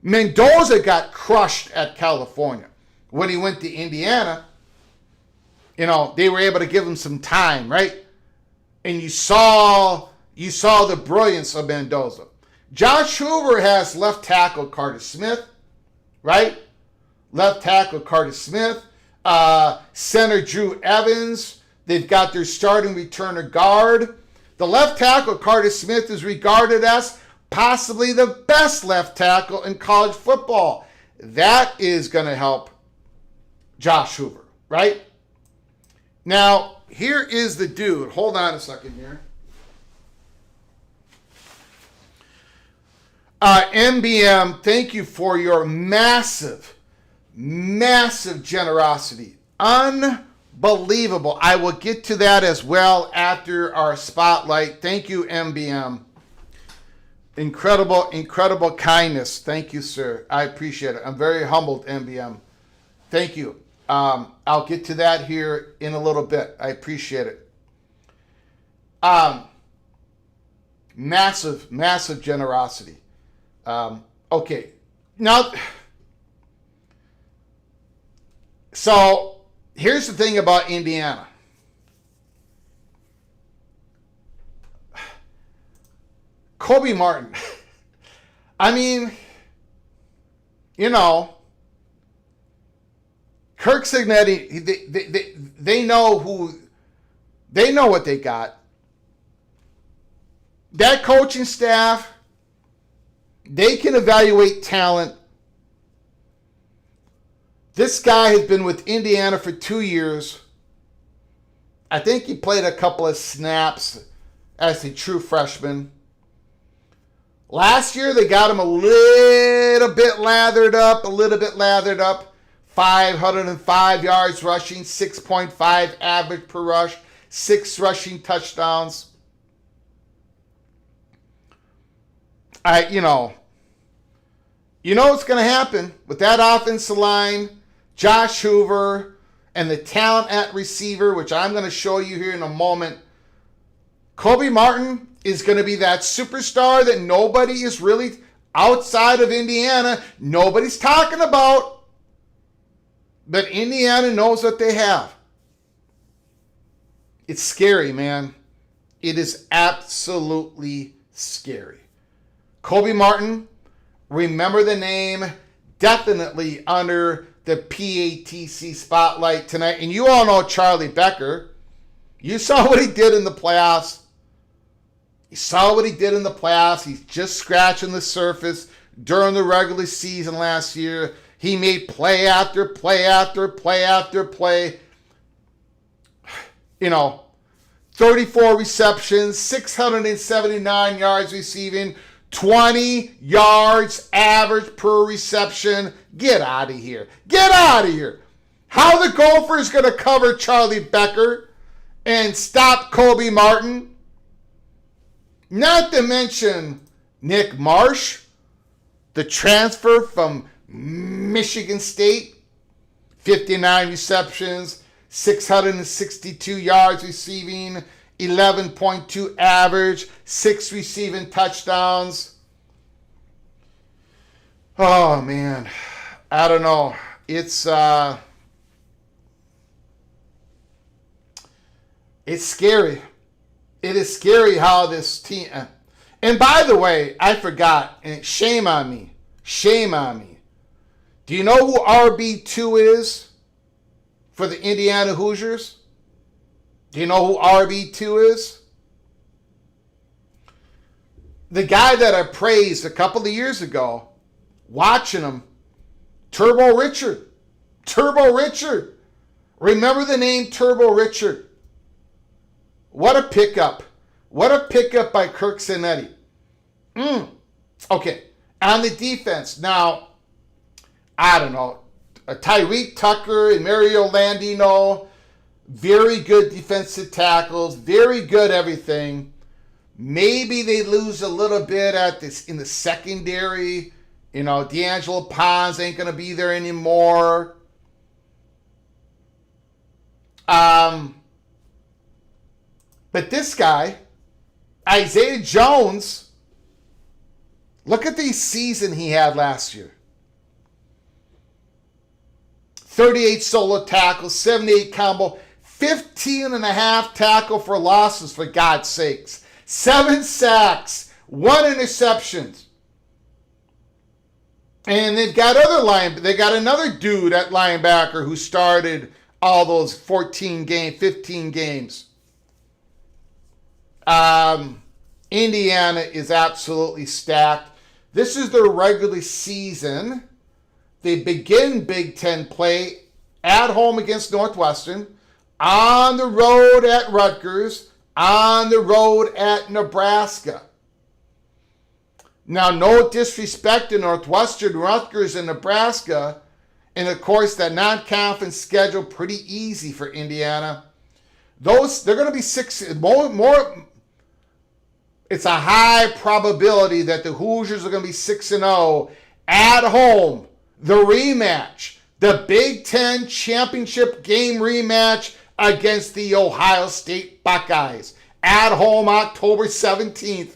Mendoza got crushed at California. When he went to Indiana, they were able to give him some time, right? And you saw the brilliance of Mendoza. Josh Hoover has left tackle Carter Smith, right? Left tackle Carter Smith. Center Drew Evans. They've got their starting returner guard. The left tackle Carter Smith is regarded as possibly the best left tackle in college football. That is going to help Josh Hoover, right? Now, here is the dude. Hold on a second here. MBM, thank you for your massive, massive generosity. Unbelievable. I will get to that as well after our spotlight. Thank you, MBM. Incredible, incredible kindness. Thank you, sir. I appreciate it. I'm very humbled, MBM. Thank you. I'll get to that here in a little bit. I appreciate it. Massive, massive generosity. Okay. Now, so here's the thing about Indiana. Kobe Martin. I mean, Kirk Cignetti, they know what they got. That coaching staff, they can evaluate talent. This guy has been with Indiana for 2 years. I think he played a couple of snaps as a true freshman. Last year, they got him a little bit lathered up. 505 yards rushing, 6.5 average per rush, 6 rushing touchdowns. You know what's going to happen with that offensive line, Josh Hoover, and the talent at receiver, which I'm going to show you here in a moment. Kobe Martin is going to be that superstar that nobody is really, outside of Indiana, nobody's talking about. But Indiana knows what they have. It's scary, man. It is absolutely scary. Kobe Martin, remember the name, definitely under the PATC spotlight tonight. And you all know Charlie Becker. You saw what he did in the playoffs. You saw what he did in the playoffs. He's just scratching the surface during the regular season last year. He made play after play after play after play. 34 receptions, 679 yards receiving, 20 yards average per reception. Get out of here. Get out of here. How the Gophers going to cover Charlie Becker and stop Kobe Martin? Not to mention Nick Marsh, the transfer from Michigan State, 59 receptions, 662 yards receiving, 11.2 average, 6 receiving touchdowns. Oh, man. I don't know. It's scary. It is scary how this team... And by the way, I forgot, and shame on me. Shame on me. Do you know who RB2 is for the Indiana Hoosiers? Do you know who RB2 is? The guy that I praised a couple of years ago, watching him, Turbo Richard. Turbo Richard. Remember the name Turbo Richard. What a pickup. What a pickup by Kirk Cinetti. Okay. On the defense, now, I don't know. Tyreek Tucker and Mario Landino, very good defensive tackles, very good everything. Maybe they lose a little bit in the secondary. D'Angelo Pons ain't going to be there anymore. But this guy, Isaiah Jones, look at the season he had last year. 38 solo tackles, 78 combo, 15 and a half tackle for losses, for God's sakes. 7 sacks, 1 interception. And they've got they got another dude at linebacker who started all those 15 games. Indiana is absolutely stacked. This is their regular season. They begin Big Ten play at home against Northwestern, on the road at Rutgers, on the road at Nebraska. Now, no disrespect to Northwestern, Rutgers, and Nebraska. And, of course, that non-conference schedule pretty easy for Indiana. They're going to be 6 more. It's a high probability that the Hoosiers are going to be 6-0 at home. The rematch, the Big Ten championship game rematch against the Ohio State Buckeyes at home October 17th.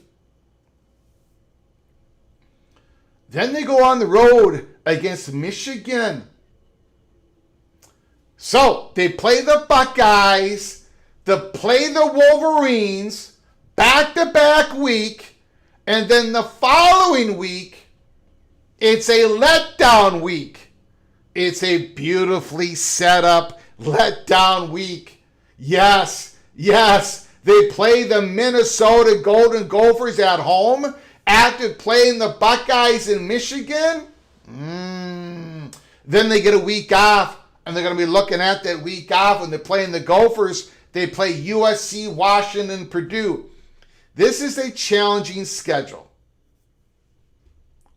Then they go on the road against Michigan. So they play the Buckeyes, they play the Wolverines, back-to-back week, and then the following week, it's a letdown week. It's a beautifully set up letdown week. Yes, they play the Minnesota Golden Gophers at home after playing the Buckeyes in Michigan. Then they get a week off, and they're going to be looking at that week off when they're playing the Gophers. They play USC, Washington, Purdue. This is a challenging schedule.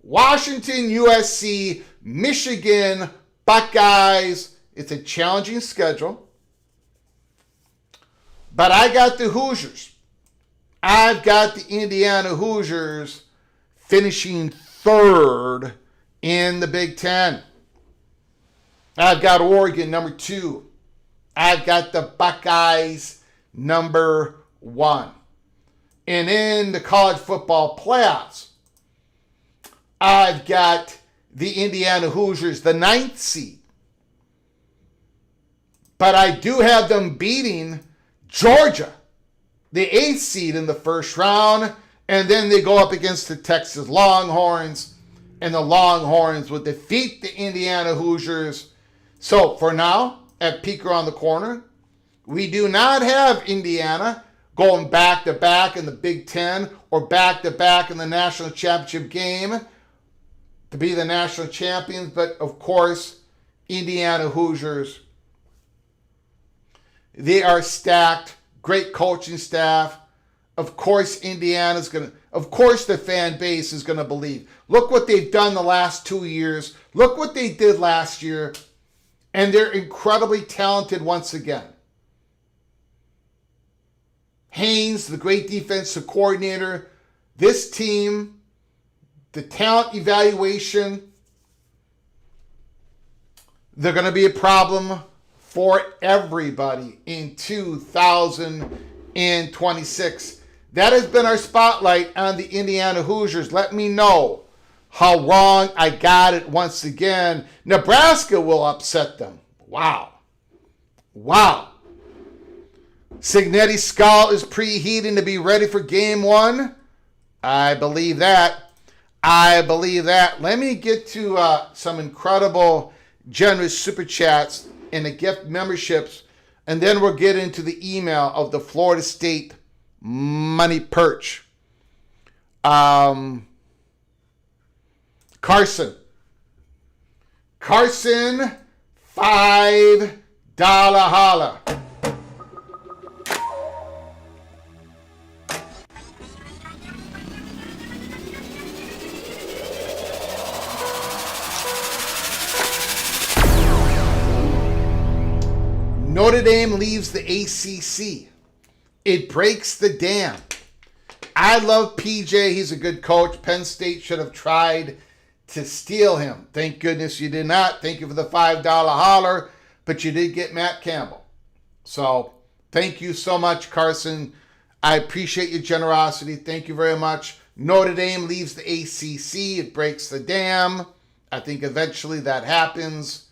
Washington, USC, Michigan, Buckeyes. It's a challenging schedule. But I got the Hoosiers. I've got the Indiana Hoosiers finishing 3rd in the Big Ten. I've got Oregon number 2. I've got the Buckeyes number 1. And in the college football playoffs, I've got the Indiana Hoosiers, the 9th seed. But I do have them beating Georgia, the 8th seed in the first round. And then they go up against the Texas Longhorns. And the Longhorns will defeat the Indiana Hoosiers. So for now, at Peek Around the Corner, we do not have Indiana, going back-to-back in the Big Ten or back-to-back in the national championship game to be the national champions. But, of course, Indiana Hoosiers, they are stacked. Great coaching staff. Of course, of course the fan base is going to believe. Look what they've done the last 2 years. Look what they did last year. And they're incredibly talented once again. Haynes, the great defensive coordinator. This team, the talent evaluation, they're going to be a problem for everybody in 2026. That has been our spotlight on the Indiana Hoosiers. Let me know how wrong I got it once again. Nebraska will upset them. Wow. Cignetti's skull is preheating to be ready for game one. I believe that. Let me get to some incredible, generous super chats and the gift memberships, and then we'll get into the email of the Florida State Money Perch. Carson, $5 holla. Notre Dame leaves the ACC. It breaks the dam. I love PJ. He's a good coach. Penn State should have tried to steal him. Thank goodness you did not. Thank you for the $5 holler, but you did get Matt Campbell. So thank you so much, Carson. I appreciate your generosity. Thank you very much. Notre Dame leaves the ACC. It breaks the dam. I think eventually that happens.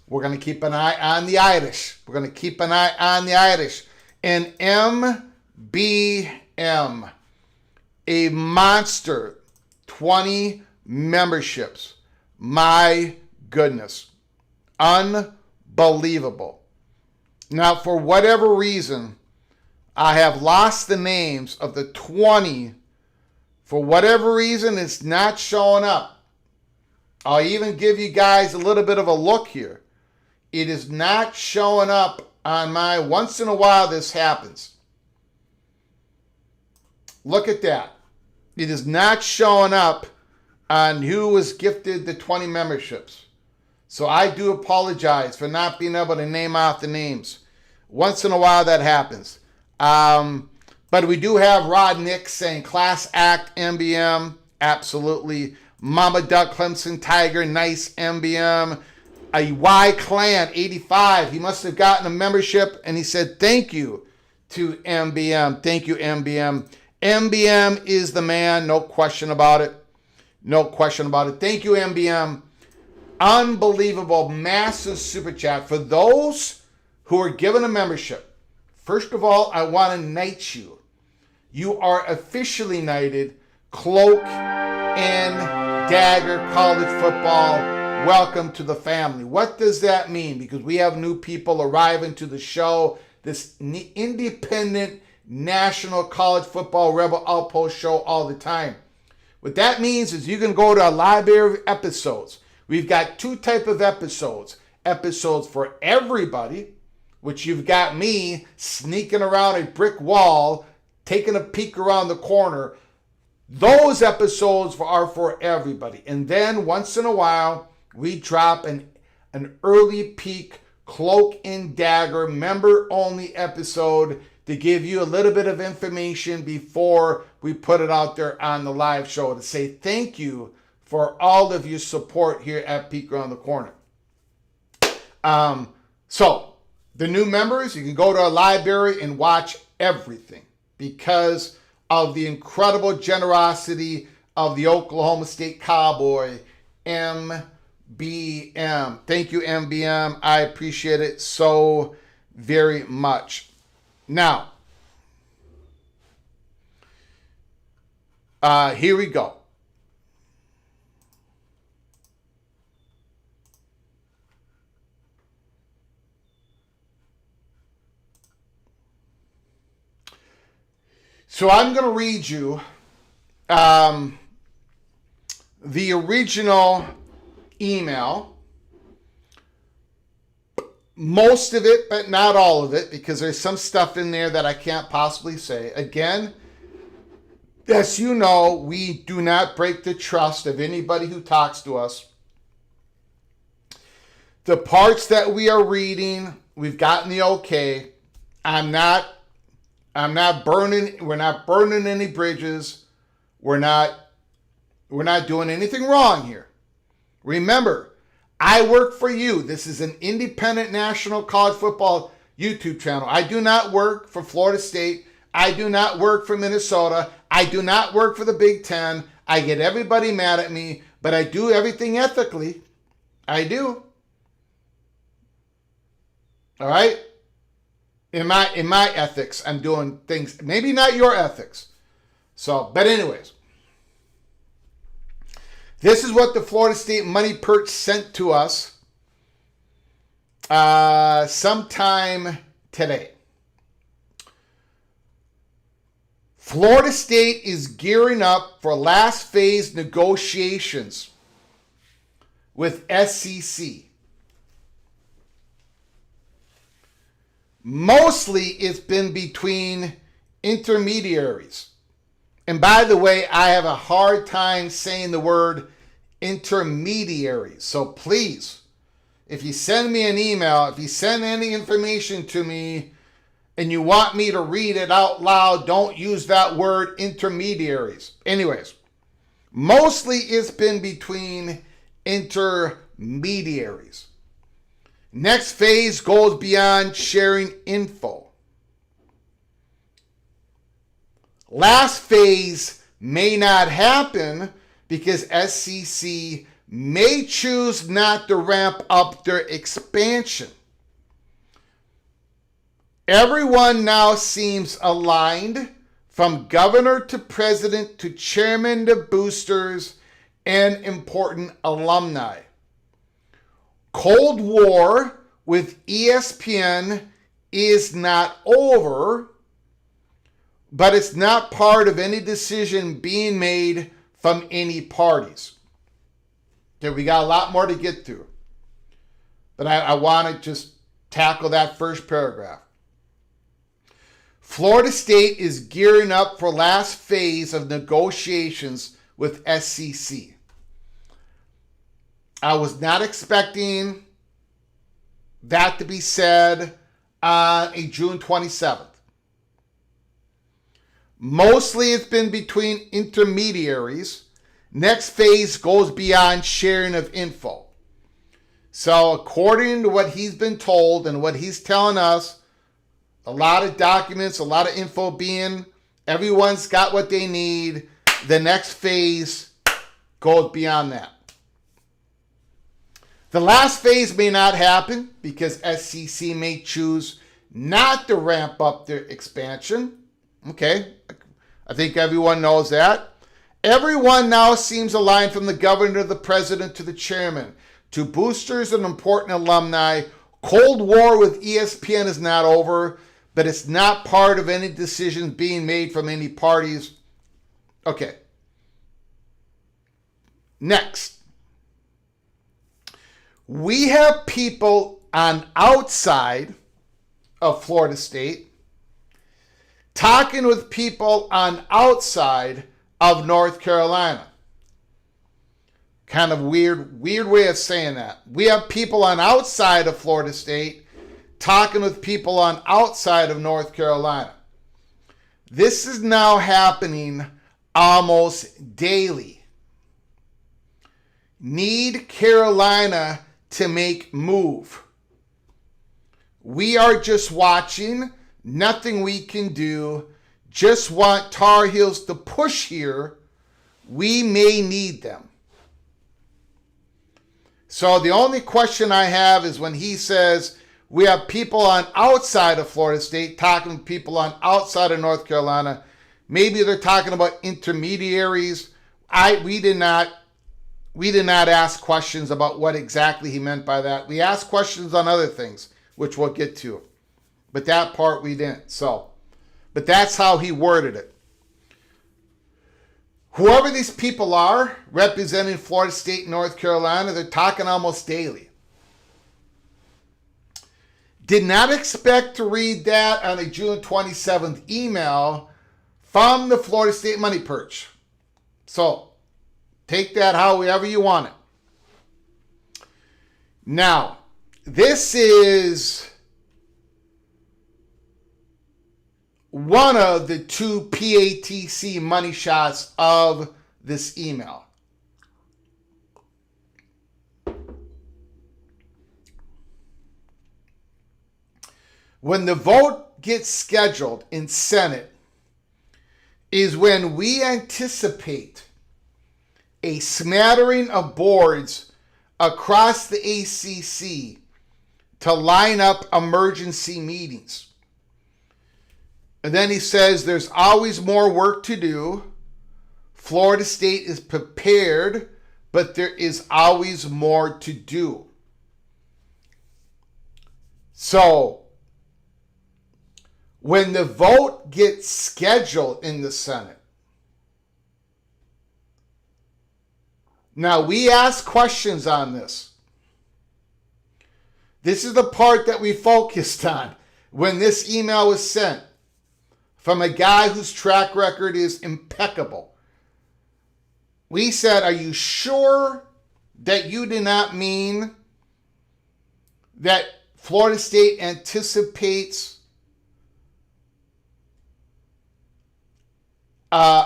We're going to keep an eye on the Irish. And MBM, a monster, 20 memberships. My goodness. Unbelievable. Now, for whatever reason, I have lost the names of the 20. For whatever reason, it's not showing up. I'll even give you guys a little bit of a look here. It is not showing up on my, once in a while this happens. Look at that. It is not showing up on who was gifted the 20 memberships. So I do apologize for not being able to name out the names. Once in a while that happens. But we do have Rod Nick saying Class Act MBM. Absolutely. Mama Duck Clemson Tiger. Nice MBM. A Y Clan 85. He must have gotten a membership and he said thank you to MBM. Thank you, MBM. MBM is the man. No question about it. Thank you, MBM. Unbelievable, massive super chat. For those who are given a membership, first of all, I want to knight you. You are officially knighted. Cloak and Dagger College Football. Welcome to the family. What does that mean? Because we have new people arriving to the show. This independent national college football rebel outpost show all the time. What that means is you can go to our library of episodes. We've got two type of episodes. Episodes for everybody, which you've got me sneaking around a brick wall, taking a peek around the corner. Those episodes are for everybody. And then once in a while, we drop an early peek Cloak and Dagger member-only episode to give you a little bit of information before we put it out there on the live show to say thank you for all of your support here at Peek Around the Corner. So, the new members, you can go to our library and watch everything because of the incredible generosity of the Oklahoma State Cowboy, MBM. Thank you, MBM. I appreciate it so very much. Now, here we go. So I'm going to read you the original email. Most of it, but not all of it, because there's some stuff in there that I can't possibly say. Again, as you know, we do not break the trust of anybody who talks to us. The parts that we are reading, we've gotten the okay. I'm not burning, we're not burning any bridges. We're not doing anything wrong here. Remember, I work for you. This is an independent national college football YouTube channel. I do not work for Florida State. I do not work for Minnesota. I do not work for the Big Ten. I get everybody mad at me, but I do everything ethically. I do. All right? In my ethics, I'm doing things, maybe not your ethics. So, but anyways. This is what the Florida State Money Perch sent to us sometime today. Florida State is gearing up for last phase negotiations with SEC. Mostly it's been between intermediaries. And by the way, I have a hard time saying the word intermediaries. So please, if you send me an email, if you send any information to me and you want me to read it out loud, don't use that word intermediaries. Anyways, mostly it's been between intermediaries. Next phase goes beyond sharing info. Last phase may not happen because SEC may choose not to ramp up their expansion. Everyone now seems aligned, from governor to president to chairman to boosters and important alumni. Cold War with ESPN is not over, but it's not part of any decision being made from any parties. Okay, we got a lot more to get through. But I want to just tackle that first paragraph. Florida State is gearing up for last phase of negotiations with SEC. I was not expecting that to be said on a June 27th. Mostly it's been between intermediaries. Next phase goes beyond sharing of info. So according to what he's been told and what he's telling us, a lot of documents, a lot of info being, everyone's got what they need. The next phase goes beyond that. The last phase may not happen because SEC may choose not to ramp up their expansion. Okay, I think everyone knows that. Everyone now seems aligned, from the governor to the president to the chairman, to boosters and important alumni. Cold War with ESPN is not over, but it's not part of any decisions being made from any parties. Okay. Next. We have people on outside of Florida State talking with people on outside of North Carolina. Kind of weird way of saying that. We have people on outside of Florida State talking with people on outside of North Carolina. This is now happening almost daily. Need Carolina to make move. We are just watching. Nothing we can do. Just want Tar Heels to push here. We may need them. So the only question I have is when he says we have people on outside of Florida State talking to people on outside of North Carolina. Maybe they're talking about intermediaries. We did not ask questions about what exactly he meant by that. We asked questions on other things, which we'll get to. But that part we didn't. So, but that's how he worded it. whoever these people are representing Florida State and North Carolina, they're talking almost daily. Did not expect to read that on a June 27th email from the Florida State Money Perch. So, take that however you want it. Now, this is one of the two PATC money shots of this email. When the vote gets scheduled in Senate is when we anticipate a smattering of boards across the ACC to line up emergency meetings. And then he says there's always more work to do. Florida State is prepared, but there is always more to do. So, when the vote gets scheduled in the Senate, now we ask questions on this. This is the part that we focused on when this email was sent from a guy whose track record is impeccable. We said, are you sure that you did not mean that Florida State anticipates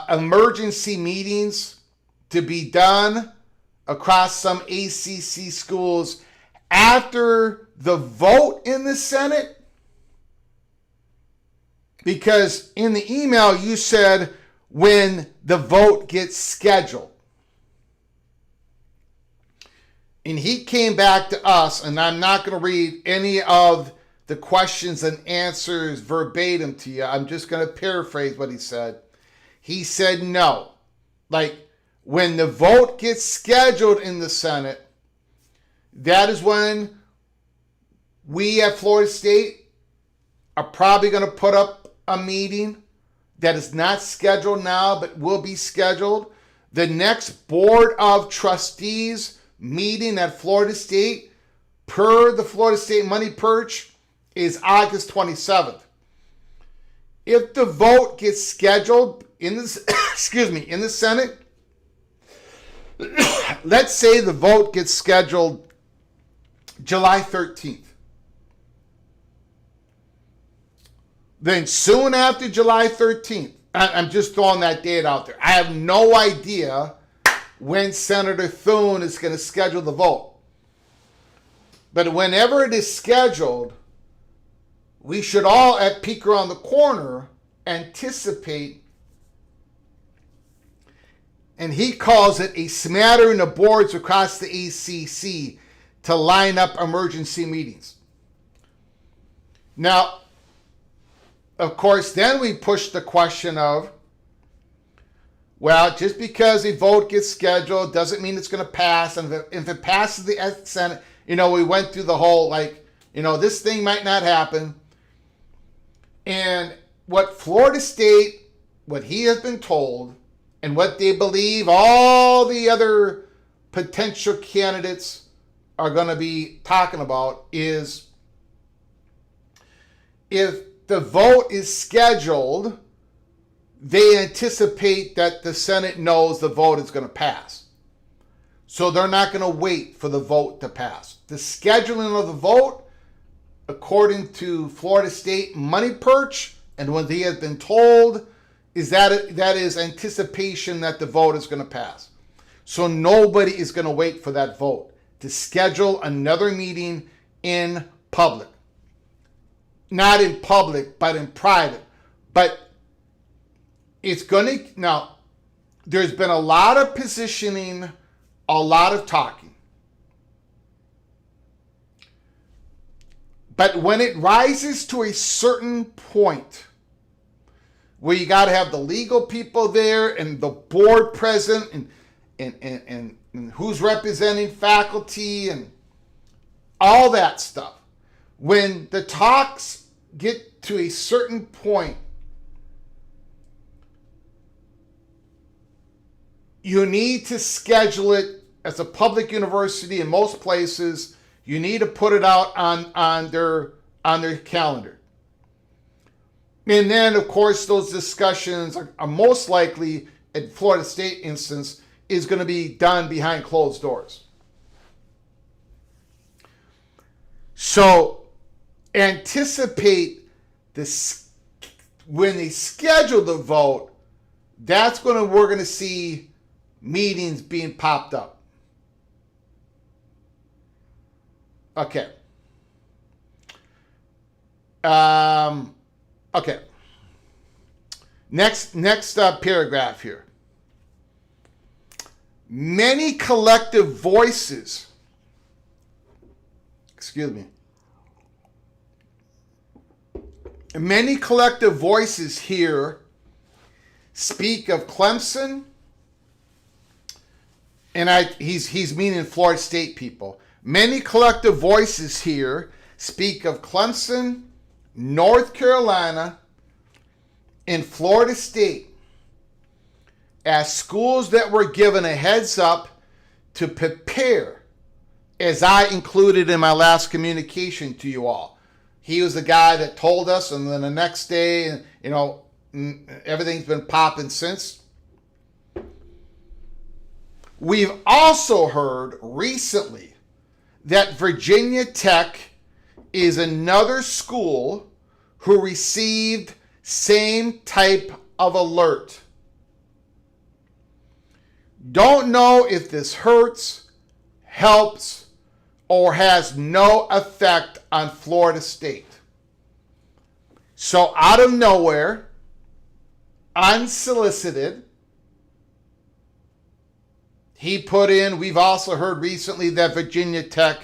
emergency meetings to be done across some ACC schools after the vote in the Senate? Because in the email you said when the vote gets scheduled. And he came back to us, and I'm not going to read any of the questions and answers verbatim to you. I'm just going to paraphrase what he said. He said no. Like, when the vote gets scheduled in the Senate, that is when we at Florida State are probably going to put up a meeting that is not scheduled now, but will be scheduled. The next Board of Trustees meeting at Florida State, per the Florida State Money Perch, is August 27th. If the vote gets scheduled in the in the Senate, let's say the vote gets scheduled July 13th. Then soon after July 13th, I'm just throwing that date out there. I have no idea when Senator Thune is going to schedule the vote. But whenever it is scheduled, we should all at Peek Around the Corner anticipate, and he calls it a smattering of boards across the ACC to line up emergency meetings. Now, of course, then we push the question of, well, just because a vote gets scheduled doesn't mean it's going to pass. And if it passes the Senate, we went through the whole, this thing might not happen. And what Florida State, what he has been told, and what they believe all the other potential candidates are going to be talking about is, if the vote is scheduled, they anticipate that the Senate knows the vote is going to pass. So they're not going to wait for the vote to pass. The scheduling of the vote, according to Florida State Money Perch, and what he has been told, is that is anticipation that the vote is going to pass. So nobody is going to wait for that vote to schedule another meeting in public. Not in public, but in private. But it's going to, now, there's been a lot of positioning, a lot of talking. But when it rises to a certain point where you got to have the legal people there and the board present and who's representing faculty and all that stuff, when the talks get to a certain point, you need to schedule it as a public university in most places. You need to put it out on their calendar. And then, of course, those discussions are most likely, at Florida State instance, is going to be done behind closed doors. So anticipate this when they schedule the vote. We're going to see meetings being popped up. Okay. Okay. Next paragraph here. Many collective voices. Excuse me. Many collective voices here speak of Clemson, and he's meaning Florida State people. Many collective voices here speak of Clemson, North Carolina, and Florida State as schools that were given a heads up to prepare, as I included in my last communication to you all. He was the guy that told us, and then the next day, everything's been popping since. We've also heard recently that Virginia Tech is another school who received same type of alert. Don't know if this hurts, helps, or has no effect on Florida State. So out of nowhere, unsolicited, he put in, we've also heard recently that Virginia Tech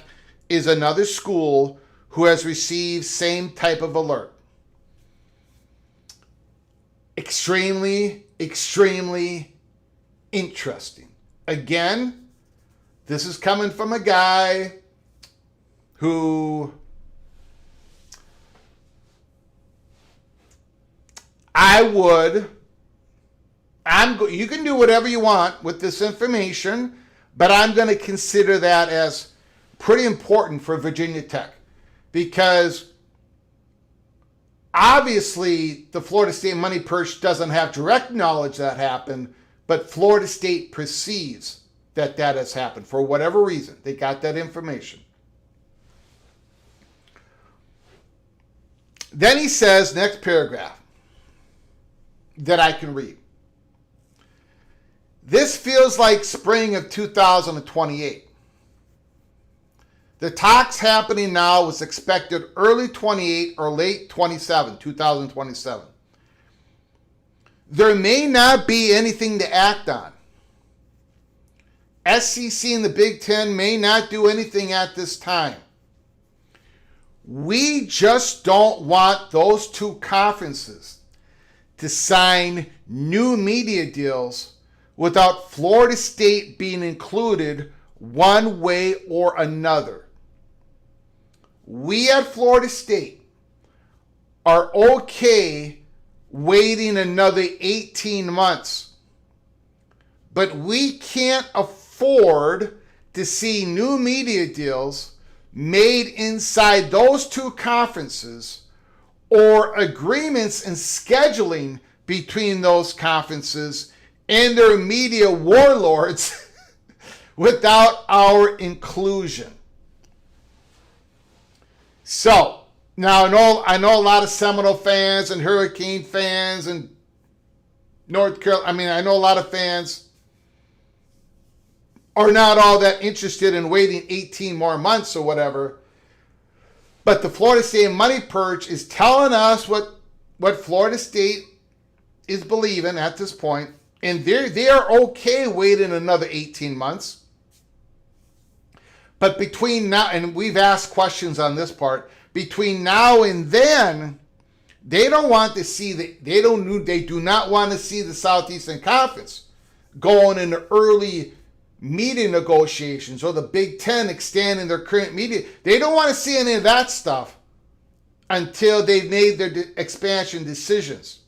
is another school who has received same type of alert. Extremely, extremely interesting. Again, this is coming from a guy who you can do whatever you want with this information, but I'm going to consider that as pretty important for Virginia Tech, because obviously the Florida State Money Perch doesn't have direct knowledge that happened, but Florida State perceives that has happened for whatever reason. They got that information. Then he says, next paragraph that I can read. This feels like spring of 2028. The talks happening now was expected early 28 or late 2027. There may not be anything to act on. SEC and the Big Ten may not do anything at this time. We just don't want those two conferences to sign new media deals without Florida State being included one way or another. We at Florida State are okay waiting another 18 months, but we can't afford to see new media deals made inside those two conferences or agreements and scheduling between those conferences and their media warlords without our inclusion. So, now I know a lot of Seminole fans and Hurricane fans and North Carolina, I know a lot of fans are not all that interested in waiting 18 more months or whatever. But the Florida State Money Perch is telling us what Florida State is believing at this point. And they are okay waiting another 18 months. But between now, and we've asked questions on this part, between now and then, they don't want to see they do not want to see the Southeastern Conference going into early media negotiations or the Big Ten extending their current media. They don't want to see any of that stuff until they've made their expansion decisions.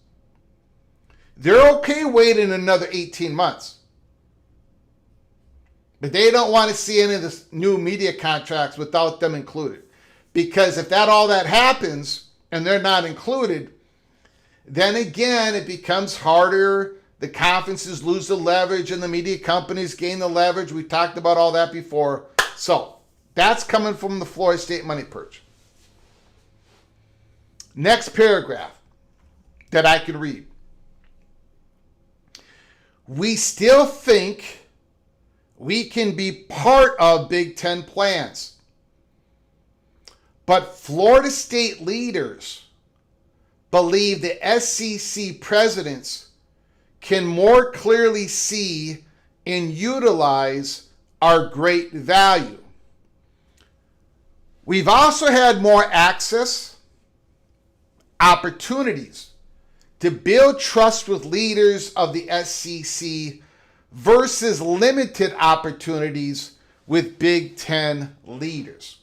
They're okay waiting another 18 months. But they don't want to see any of the new media contracts without them included. Because if all that happens and they're not included, then again, it becomes harder. The conferences lose the leverage and the media companies gain the leverage. We talked about all that before. So that's coming from the Florida State Money Perch. Next paragraph that I can read. We still think we can be part of Big Ten plans. But Florida State leaders believe the SEC presidents can more clearly see and utilize our great value. We've also had more access, opportunities to build trust with leaders of the SEC versus limited opportunities with Big Ten leaders.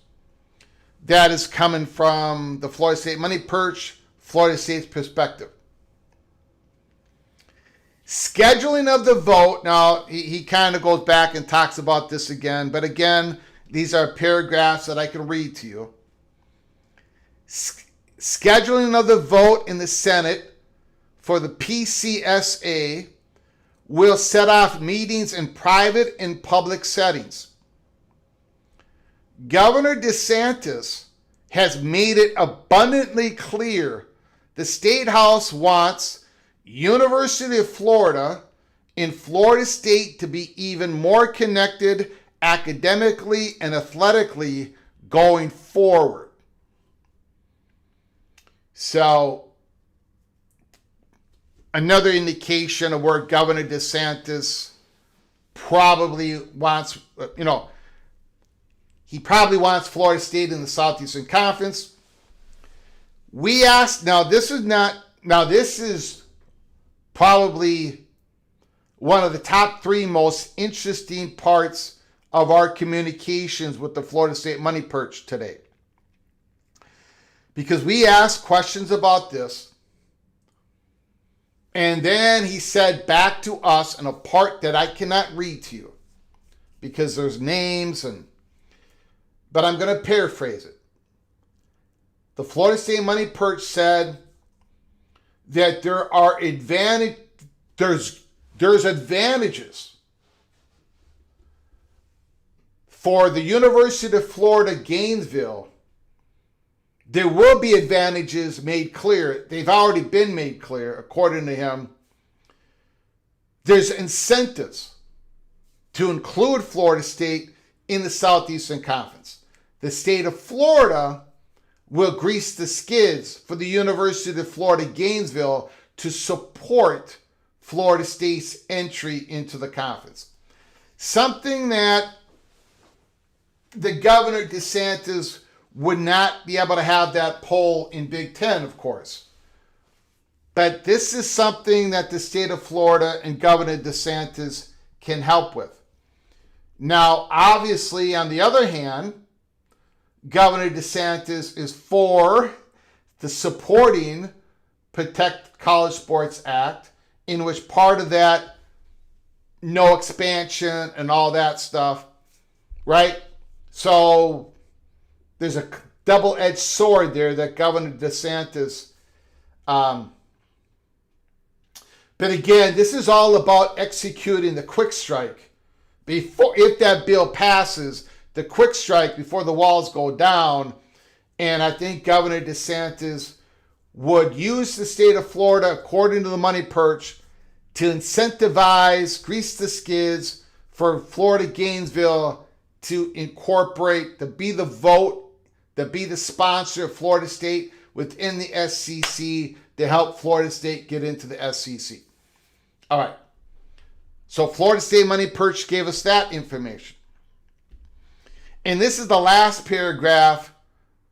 That is coming from the Florida State Money Perch, Florida State's perspective. Scheduling of the vote. Now, he kind of goes back and talks about this again. But again, these are paragraphs that I can read to you. Scheduling of the vote in the Senate for the PCSA will set off meetings in private and public settings. Governor DeSantis has made it abundantly clear the State House wants University of Florida and Florida State to be even more connected academically and athletically going forward. So, another indication of where Governor DeSantis probably wants, he probably wants Florida State in the Southeastern Conference. We asked, this is probably one of the top 3 most interesting parts of our communications with the Florida State Money Perch today. Because we asked questions about this, and then he said back to us in a part that I cannot read to you because there's names, but I'm going to paraphrase it. The Florida State Money Perch said that there's advantages for the University of Florida Gainesville. There will be advantages made clear. They've already been made clear, according to him. There's incentives to include Florida State in the Southeastern Conference. The state of Florida will grease the skids for the University of Florida Gainesville to support Florida State's entry into the conference. Something that the Governor DeSantis would not be able to have that pull in Big Ten, of course. But this is something that the state of Florida and Governor DeSantis can help with. Now, obviously, on the other hand, Governor DeSantis is for the supporting Protect College Sports Act, in which part of that, no expansion and all that stuff, right? So there's a double-edged sword there that Governor DeSantis, but again, this is all about executing the quick strike. If that bill passes, the quick strike before the walls go down, and I think Governor DeSantis would use the state of Florida, according to the Money Perch, to incentivize, grease the skids for Florida Gainesville to incorporate, to be the vote, to be the sponsor of Florida State within the SEC to help Florida State get into the SEC. All right. So Florida State Money Perch gave us that information. And this is the last paragraph.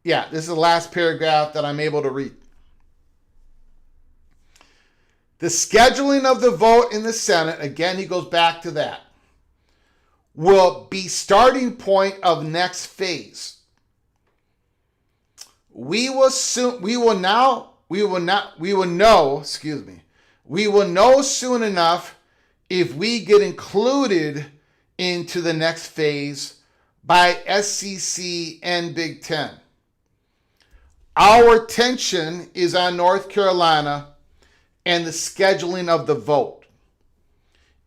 Yeah, this is the last paragraph that I'm able to read. The scheduling of the vote in the Senate, again, he goes back to that, will be starting point of next phase. We will know soon enough if we get included into the next phase by SEC and Big Ten. Our attention is on North Carolina and the scheduling of the vote.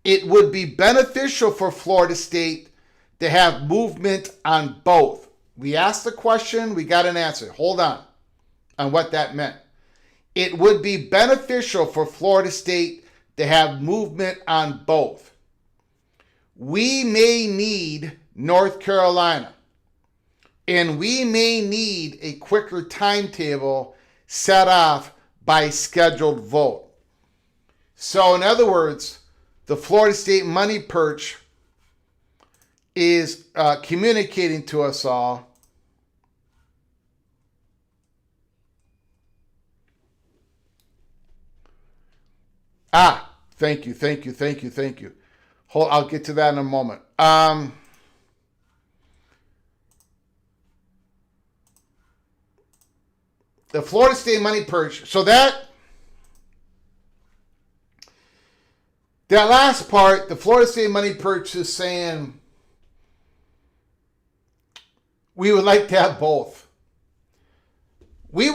It would be beneficial for Florida State to have movement on both. We asked the question, we got an answer. Hold on what that meant. It would be beneficial for Florida State to have movement on both. We may need North Carolina, and we may need a quicker timetable set off by scheduled vote. So in other words, the Florida State Money Perch is communicating to us all thank you. I'll get to that in a moment. The Florida State Money Perch. So that last part, the Florida State Money Perch is saying we would like to have both. We're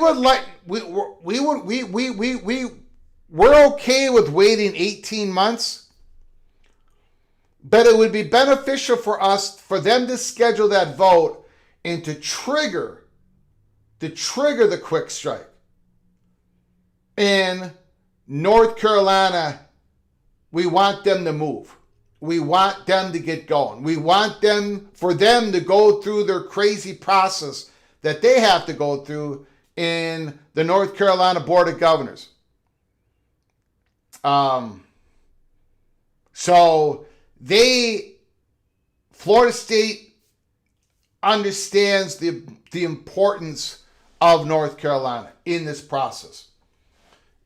okay with waiting 18 months, but it would be beneficial for them to schedule that vote and to trigger the quick strike. In North Carolina, we want them to move. We want them to get going. We want for them to go through their crazy process that they have to go through in the North Carolina Board of Governors. So Florida State understands the importance of North Carolina in this process,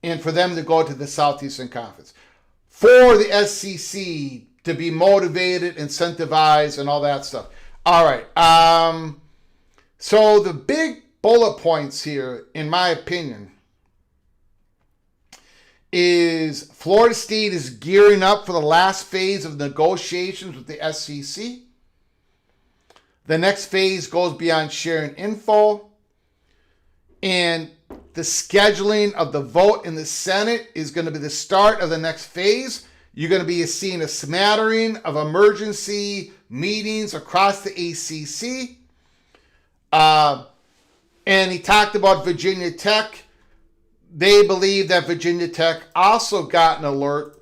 and for them to go to the Southeastern Conference, for the SEC to be motivated, incentivized, and all that stuff. All right. So the big bullet points here, in my opinion, is Florida State is gearing up for the last phase of negotiations with the SEC. The next phase goes beyond sharing info. And the scheduling of the vote in the Senate is going to be the start of the next phase. You're going to be seeing a smattering of emergency meetings across the ACC. And he talked about Virginia Tech. They believe that Virginia Tech also got an alert.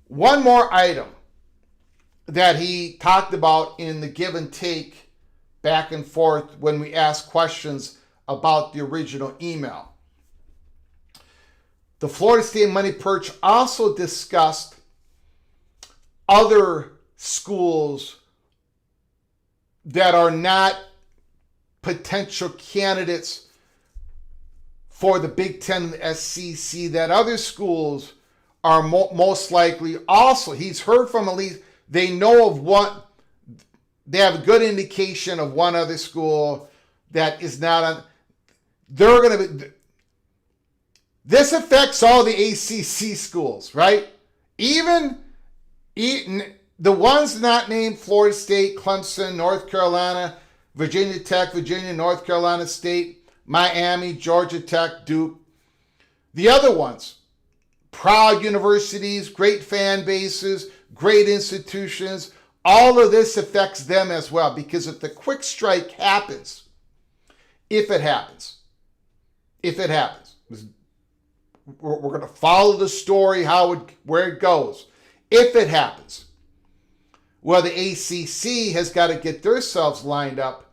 One more item that he talked about in the give and take back and forth when we asked questions about the original email. The Florida State Money Perch also discussed other schools that are not potential candidates for the Big Ten and the SEC, that other schools are most likely also. He's heard from at least, they know of one, they have a good indication of one other school that is not on. They're going to be, this affects all the ACC schools, right? Even the ones not named Florida State, Clemson, North Carolina, Virginia Tech, Virginia, North Carolina State, Miami, Georgia Tech, Duke. The other ones, proud universities, great fan bases, great institutions, all of this affects them as well, because if the quick strike happens, if it happens, we're going to follow the story, where it goes. If it happens, well, the ACC has got to get themselves lined up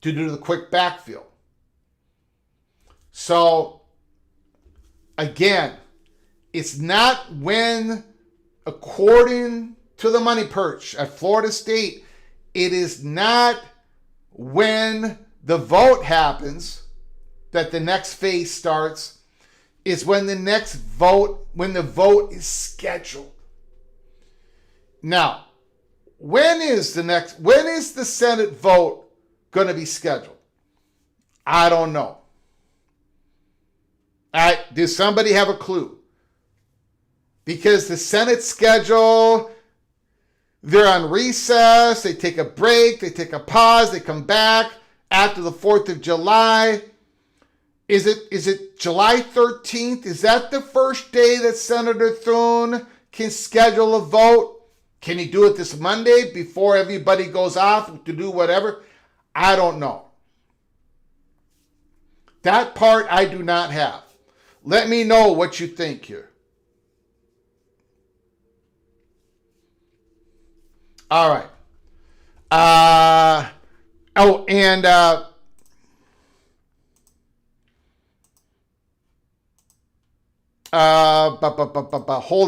to do the quick backfill. So, again, it's not when, according to the Money Perch at Florida State, it is not when the vote happens that the next phase starts. Is when the vote is scheduled. Now, when is the Senate vote going to be scheduled? I don't know. Does somebody have a clue? Because the Senate schedule, They're on recess. They take a break. They take a pause. They come back after the 4th of July. Is it July 13th? Is that the first day that Senator Thune can schedule a vote? Can he do it this Monday before everybody goes off to do whatever? I don't know. That part I do not have. Let me know what you think here. All right. Hold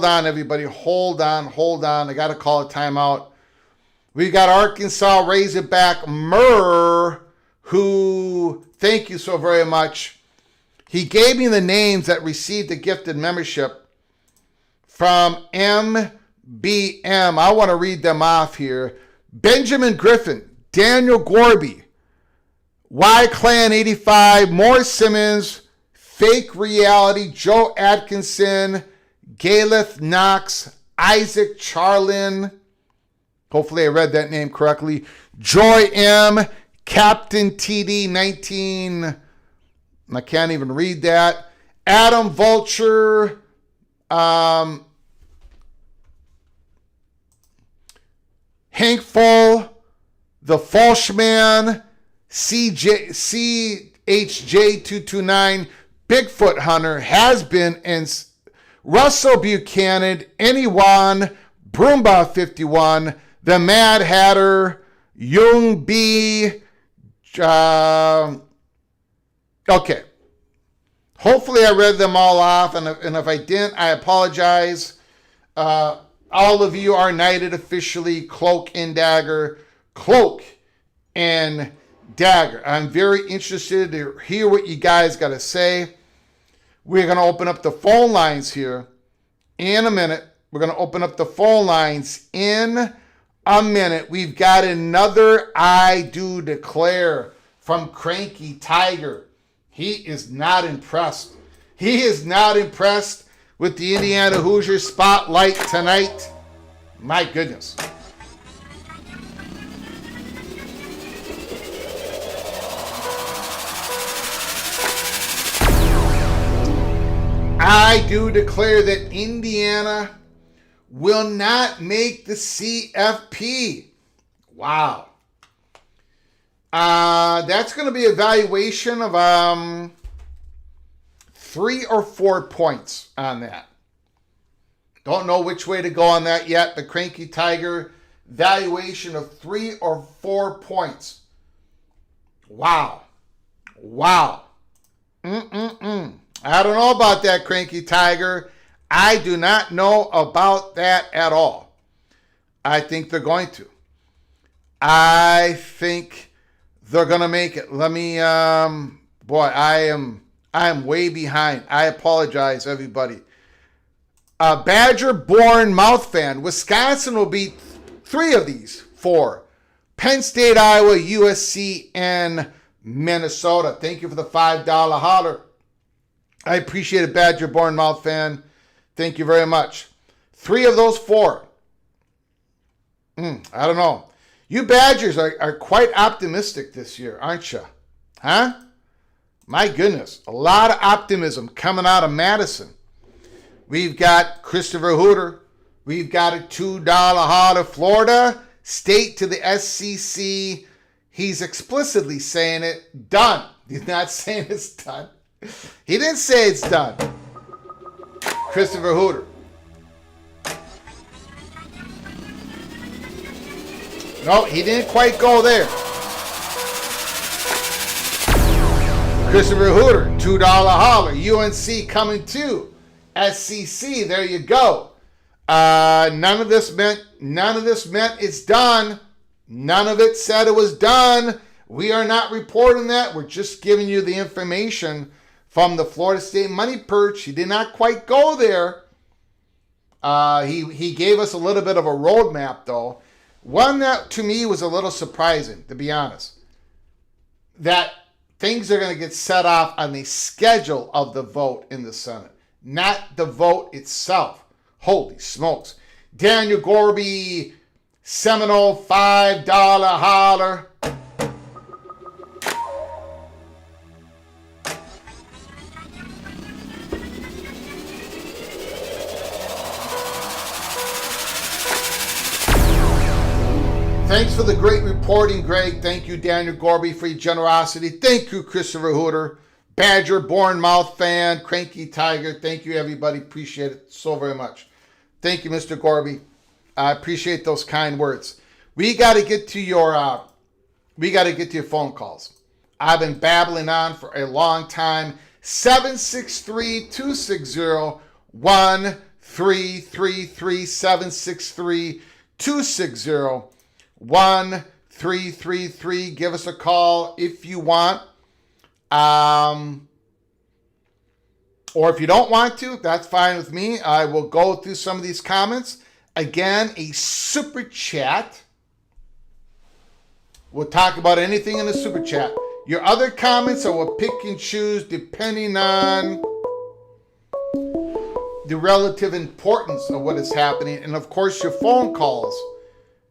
on, everybody. Hold on. I got to call a timeout. We got Arkansas Razorback Mohr, who, thank you so very much. He gave me the names that received the gifted membership from MBM. I want to read them off here. Benjamin Griffin, Daniel Gorby, Y Clan 85, Mohr Simmons, Fake Reality, Joe Atkinson, Galeth Knox, Isaac Charlin, hopefully I read that name correctly, Joy M, Captain TD 19, I can't even read that, Adam Vulture, Hank Full, The Falshman, CHJ229, Bigfoot Hunter, Has Been, and Russell Buchanan, Anyone, Broomba 51, The Mad Hatter, Jung B. Okay. Hopefully I read them all off, and if I didn't, I apologize. All of you are knighted officially, Cloak and Dagger. I'm very interested to hear what you guys got to say. We're going to open up the phone lines here in a minute. We're going to open up the phone lines in a minute. We've got another I Do Declare from Cranky Tiger. He is not impressed. He is not impressed with the Indiana Hoosiers spotlight tonight. My goodness. I do declare that Indiana will not make the CFP. Wow. That's going to be a valuation of 3 or 4 points on that. Don't know which way to go on that yet. The Cranky Tiger valuation of 3 or 4 points. Wow. I don't know about that, Cranky Tiger. I do not know about that at all. I think they're going to. I think they're going to make it. Let me, I am way behind. I apologize, everybody. Badger-born mouth fan. Wisconsin will beat 3 of these 4. Penn State, Iowa, USC, and Minnesota. Thank you for the $5 holler. I appreciate it, Badger-born mouth fan. Thank you very much. 3 of those 4. I don't know. You Badgers are quite optimistic this year, aren't you? Huh? My goodness. A lot of optimism coming out of Madison. We've got Christopher Hooter. We've got a $2 holler. Florida State to the SEC. He's explicitly saying it. Done. He's not saying it's done. He didn't say it's done. Christopher Hooter. No, he didn't quite go there. Christopher Hooter, $2 holler. UNC coming to SEC. There you go. None of this meant it's done. None of it said it was done. We are not reporting that. We're just giving you the information from the Florida State Money Perch. He did not quite go there. He gave us a little bit of a roadmap, though. One that, to me, was a little surprising, to be honest. That things are going to get set off on the schedule of the vote in the Senate, not the vote itself. Holy smokes. Daniel Gorby, Seminole $5 holler. Thanks for the great reporting, Greg. Thank you, Daniel Gorby, for your generosity. Thank you, Christopher Hooter, Badger, Bournemouth fan, Cranky Tiger. Thank you, everybody. Appreciate it so very much. Thank you, Mr. Gorby. I appreciate those kind words. We got to get to your phone calls. I've been babbling on for a long time. 763-260-1333, 763-260-1333. Give us a call if you want. Or if you don't want to, that's fine with me. I will go through some of these comments. Again, a super chat. We'll talk about anything in the super chat. Your other comments I will pick and choose depending on the relative importance of what is happening. And of course, your phone calls.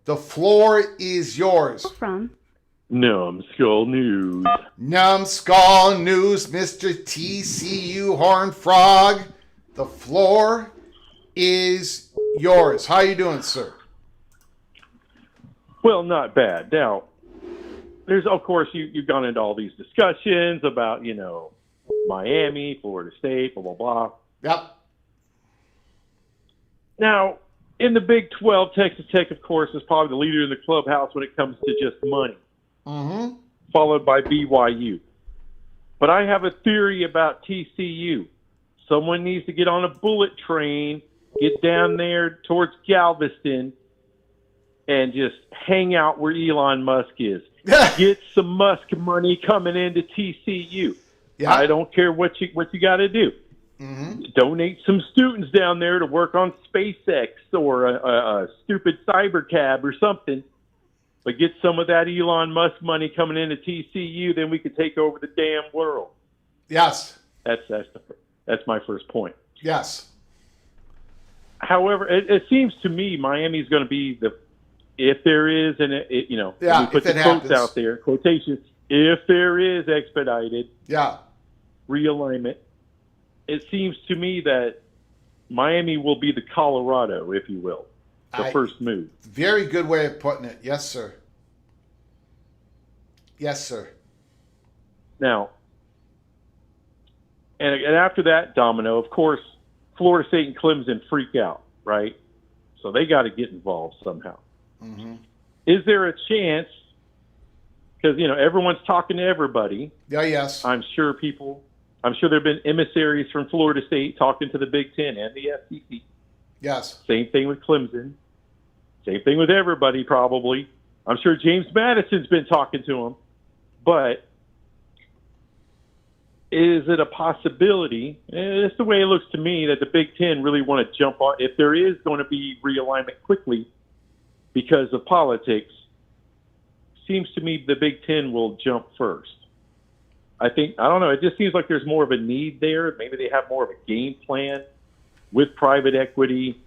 The floor is yours. From Numbskull News. Numbskull News, Mr. TCU Horned Frog. The floor is yours. How you doing, sir? Well, not bad. Now, there's, of course, you've gone into all these discussions about, Miami, Florida State, blah, blah, blah. Yep. Now, in the Big 12, Texas Tech, of course, is probably the leader in the clubhouse when it comes to just money, followed by BYU. But I have a theory about TCU. Someone needs to get on a bullet train, get down there towards Galveston, and just hang out where Elon Musk is. Get some Musk money coming into TCU. Yeah. I don't care what you got to do. Donate some students down there to work on SpaceX or a stupid cyber cab or something. But get some of that Elon Musk money coming into TCU, then we could take over the damn world. Yes. That's my first point. Yes. However, it seems to me Miami's going to be if there is, and we put the quotes out there, quotations, if there is expedited realignment, it seems to me that Miami will be the Colorado, if you will, the first move. Very good way of putting it. Yes, sir. Yes, sir. Now, and after that domino, of course, Florida State and Clemson freak out, right? So they got to get involved somehow. Is there a chance, because, everyone's talking to everybody. Yeah, yes. I'm sure there have been emissaries from Florida State talking to the Big Ten and the SEC. Yes. Same thing with Clemson. Same thing with everybody, probably. I'm sure James Madison's been talking to him. But is it a possibility, and it's the way it looks to me, that the Big Ten really want to jump on, if there is going to be realignment quickly because of politics, seems to me the Big Ten will jump first. I don't know, it just seems like there's more of a need there. Maybe they have more of a game plan with private equity,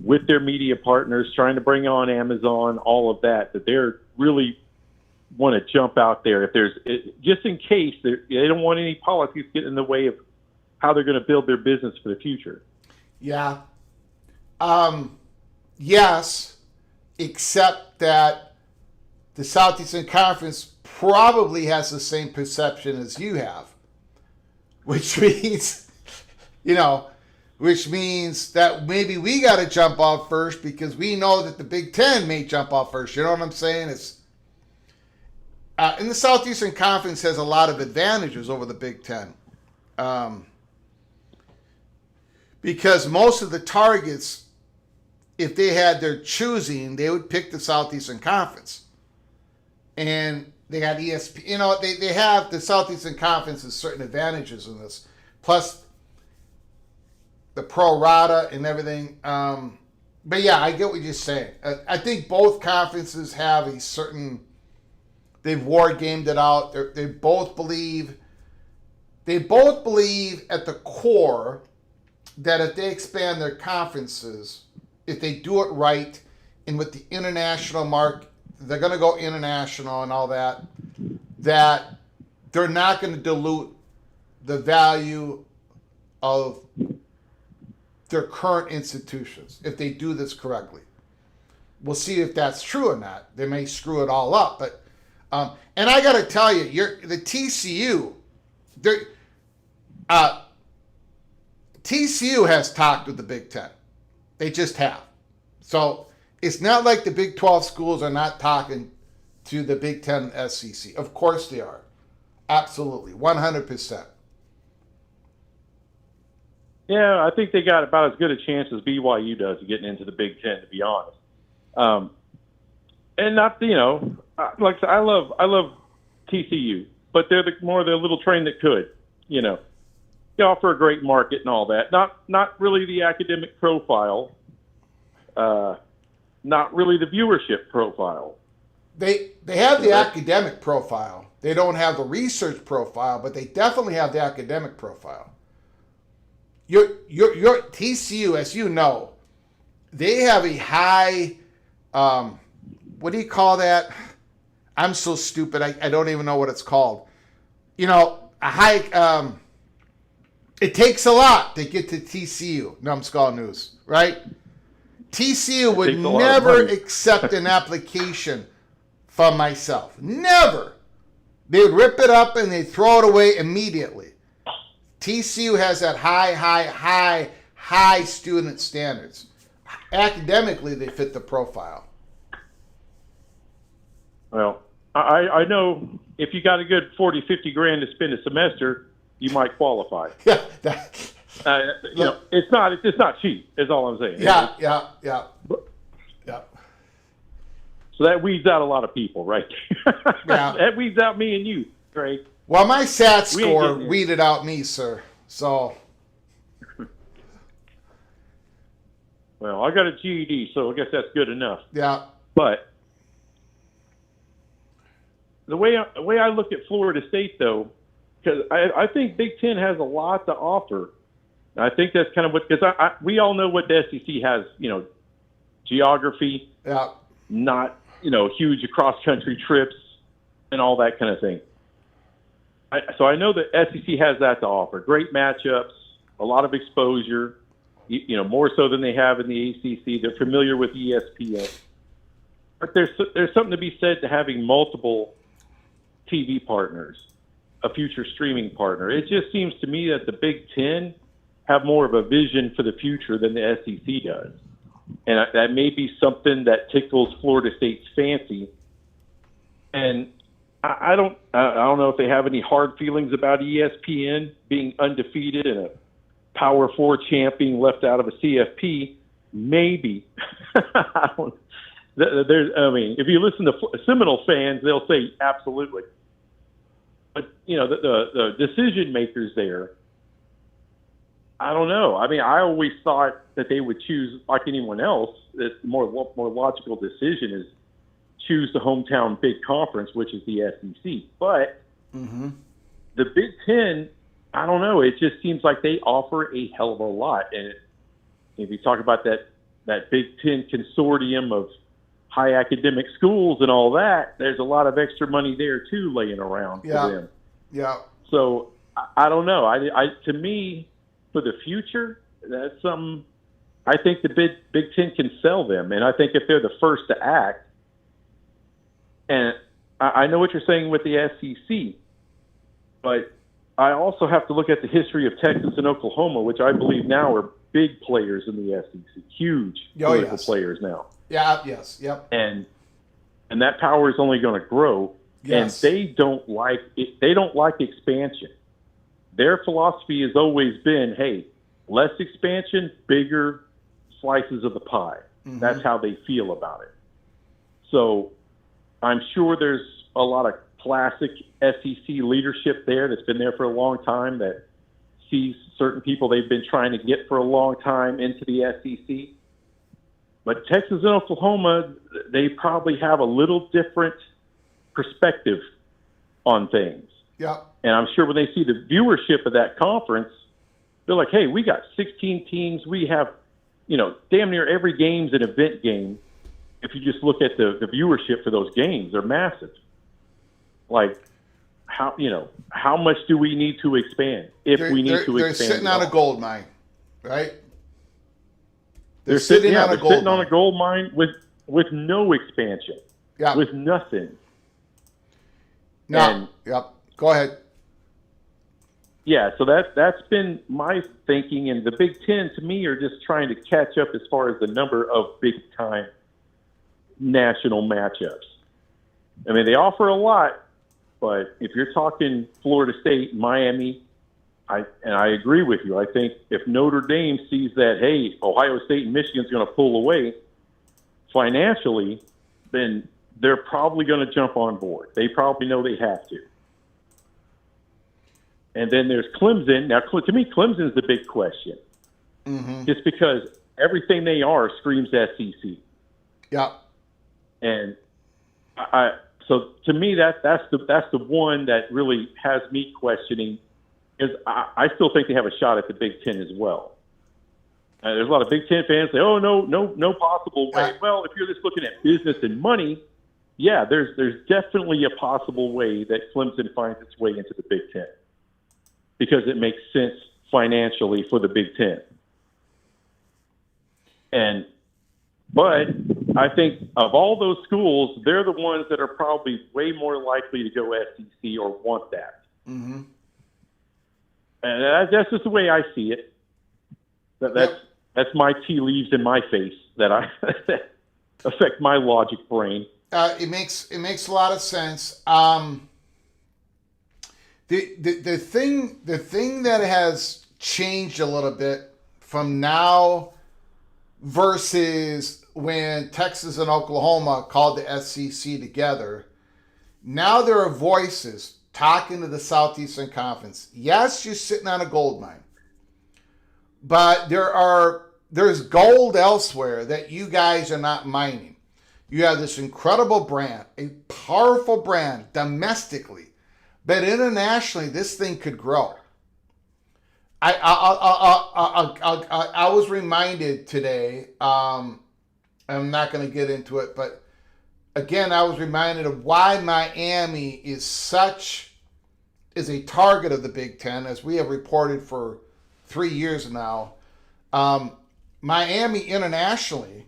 with their media partners, trying to bring on Amazon, all of that they're really want to jump out there. If there's, just in case, they don't want any politics getting in the way of how they're going to build their business for the future. Yeah. Yes, except that the Southeastern Conference probably has the same perception as you have, which means, that maybe we got to jump off first because we know that the Big Ten may jump off first. You know what I'm saying? It's and the Southeastern Conference has a lot of advantages over the Big Ten, because most of the targets, if they had their choosing, they would pick the Southeastern Conference. And they got ESP, they have the Southeastern Conference has certain advantages in this. Plus the pro rata and everything. But yeah, I get what you're saying. I think both conferences have a certain, they've war gamed it out. They both believe at the core that if they expand their conferences, if they do it right, and with the international mark, they're going to go international and all that, that they're not going to dilute the value of their current institutions if they do this correctly. We'll see if that's true or not. They may screw it all up, but and I got to tell you, the TCU, TCU has talked with the Big Ten. They just have. So it's not like the Big 12 schools are not talking to the Big Ten and SEC. Of course they are. Absolutely. 100%. Yeah, I think they got about as good a chance as BYU does of getting into the Big Ten, to be honest. And not, like I love TCU, but they're more the little train that could, They offer a great market and all that. Not really the academic profile, not really the viewership profile. They have the academic profile. They don't have the research profile, but they definitely have the academic profile. Your TCU, as you know, they have a high, what do you call that? I'm so stupid. I don't even know what it's called. A high, it takes a lot to get to TCU, Numbskull News, right? TCU would never accept an application from myself. Never. They would rip it up and they'd throw it away immediately. TCU has that high student standards. Academically, they fit the profile. Well, I know if you got a good 40, 50 grand to spend a semester, you might qualify. Yeah. It's not cheap, is all I'm saying. Yeah. So that weeds out a lot of people, right? Yeah. That weeds out me and you, Greg. Well, my SAT score weeded out me, sir. So. Well, I got a GED, so I guess that's good enough. Yeah. But the way I look at Florida State, though, because I think Big Ten has a lot to offer. And I think that's kind of what, because we all know what the SEC has, geography, not, huge cross-country trips and all that kind of thing. So I know that SEC has that to offer. Great matchups, a lot of exposure, more so than they have in the ACC. They're familiar with ESPN. But there's something to be said to having multiple TV partners, a future streaming partner. It just seems to me that the Big Ten have more of a vision for the future than the SEC does. And that may be something that tickles Florida State's fancy. And I don't know if they have any hard feelings about ESPN being undefeated and a Power 4 champ being left out of a CFP. Maybe. If you listen to Seminole fans, they'll say absolutely. But, the decision makers there, I don't know. I always thought that they would choose, like anyone else, that the more logical decision is choose the hometown big conference, which is the SEC. But the Big Ten, I don't know. It just seems like they offer a hell of a lot. And if you talk about that Big Ten consortium of high academic schools and all that, there's a lot of extra money there too laying around for them. Yeah. So I don't know. To me, for the future, that's something I think the Big Ten can sell them. And I think if they're the first to act, and I know what you're saying with the SEC, but I also have to look at the history of Texas and Oklahoma, which I believe now are big players in the SEC, huge political players now. Yeah, yes, yep. And that power is only going to grow. Yes. And they don't like it. They don't like expansion. Their philosophy has always been, hey, less expansion, bigger slices of the pie. That's how they feel about it. So I'm sure there's a lot of classic SEC leadership there that's been there for a long time that sees certain people they've been trying to get for a long time into the SEC. But Texas and Oklahoma, they probably have a little different perspective on things. Yeah. And I'm sure when they see the viewership of that conference, they're like, hey, we got 16 teams. We have, damn near every game's an event game. if you just look at the viewership for those games, they're massive. Like, how much do we need to expand? If we need to expand, they're sitting on a gold mine, right? They're sitting on a gold mine with no expansion, with nothing. No, go ahead. Yeah, so that's been my thinking, and the Big Ten to me are just trying to catch up as far as the number of big time national matchups. I mean, they offer a lot, but if you're talking Florida State, Miami, I agree with you. I think if Notre Dame sees that, hey, Ohio State and Michigan's going to pull away financially, then they're probably going to jump on board. They probably know they have to. And then there's Clemson. Now, to me, Clemson's the big question. Mm-hmm. Just because everything they are screams SEC. Yeah. And so to me, that's the one that really has me questioning, because I still think they have a shot at the Big Ten as well. There's a lot of Big Ten fans say, "Oh, no possible way." Well, if you're just looking at business and money, yeah, there's definitely a possible way that Clemson finds its way into the Big Ten, because it makes sense financially for the Big Ten. But I think of all those schools, they're the ones that are probably way more likely to go SEC or want that. Mm-hmm. And that's just the way I see it. That's my tea leaves in my face that affect my logic brain. It makes a lot of sense. The thing that has changed a little bit from now versus when Texas and Oklahoma called the SEC together, now there are voices talking to the Southeastern Conference. Yes, you're sitting on a gold mine, but there's gold elsewhere that you guys are not mining. You have this incredible brand, a powerful brand domestically, but internationally, this thing could grow. I was reminded today. I'm not going to get into it, but again, I was reminded of why Miami is a target of the Big Ten, as we have reported for 3 years now. Miami internationally,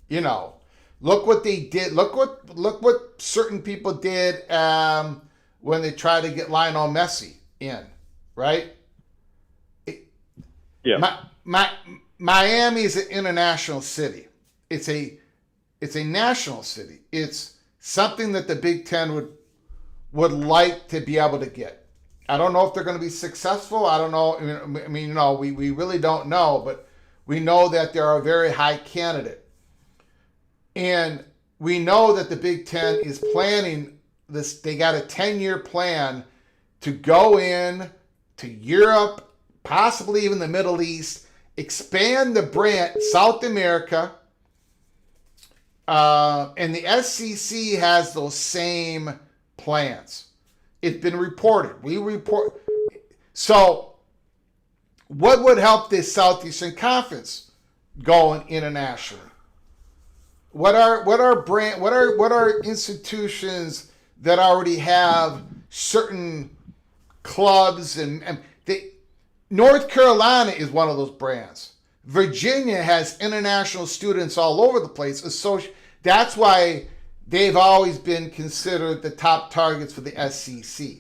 look what they did. Look what certain people did when they tried to get Lionel Messi in, right? Yeah. Miami is an international city. It's a national city. It's something that the Big Ten would like to be able to get. I don't know if they're going to be successful. I don't know. I mean, we really don't know, but we know that they're a very high candidate. And we know that the Big Ten is planning this. They got a 10-year plan to go in to Europe, possibly even the Middle East, expand the brand, South America, and the SEC has those same plans. It's been reported. We report. So, what would help this Southeastern Conference going internationally? What are institutions that already have certain clubs and North Carolina is one of those brands. Virginia has international students all over the place. That's why they've always been considered the top targets for the SEC.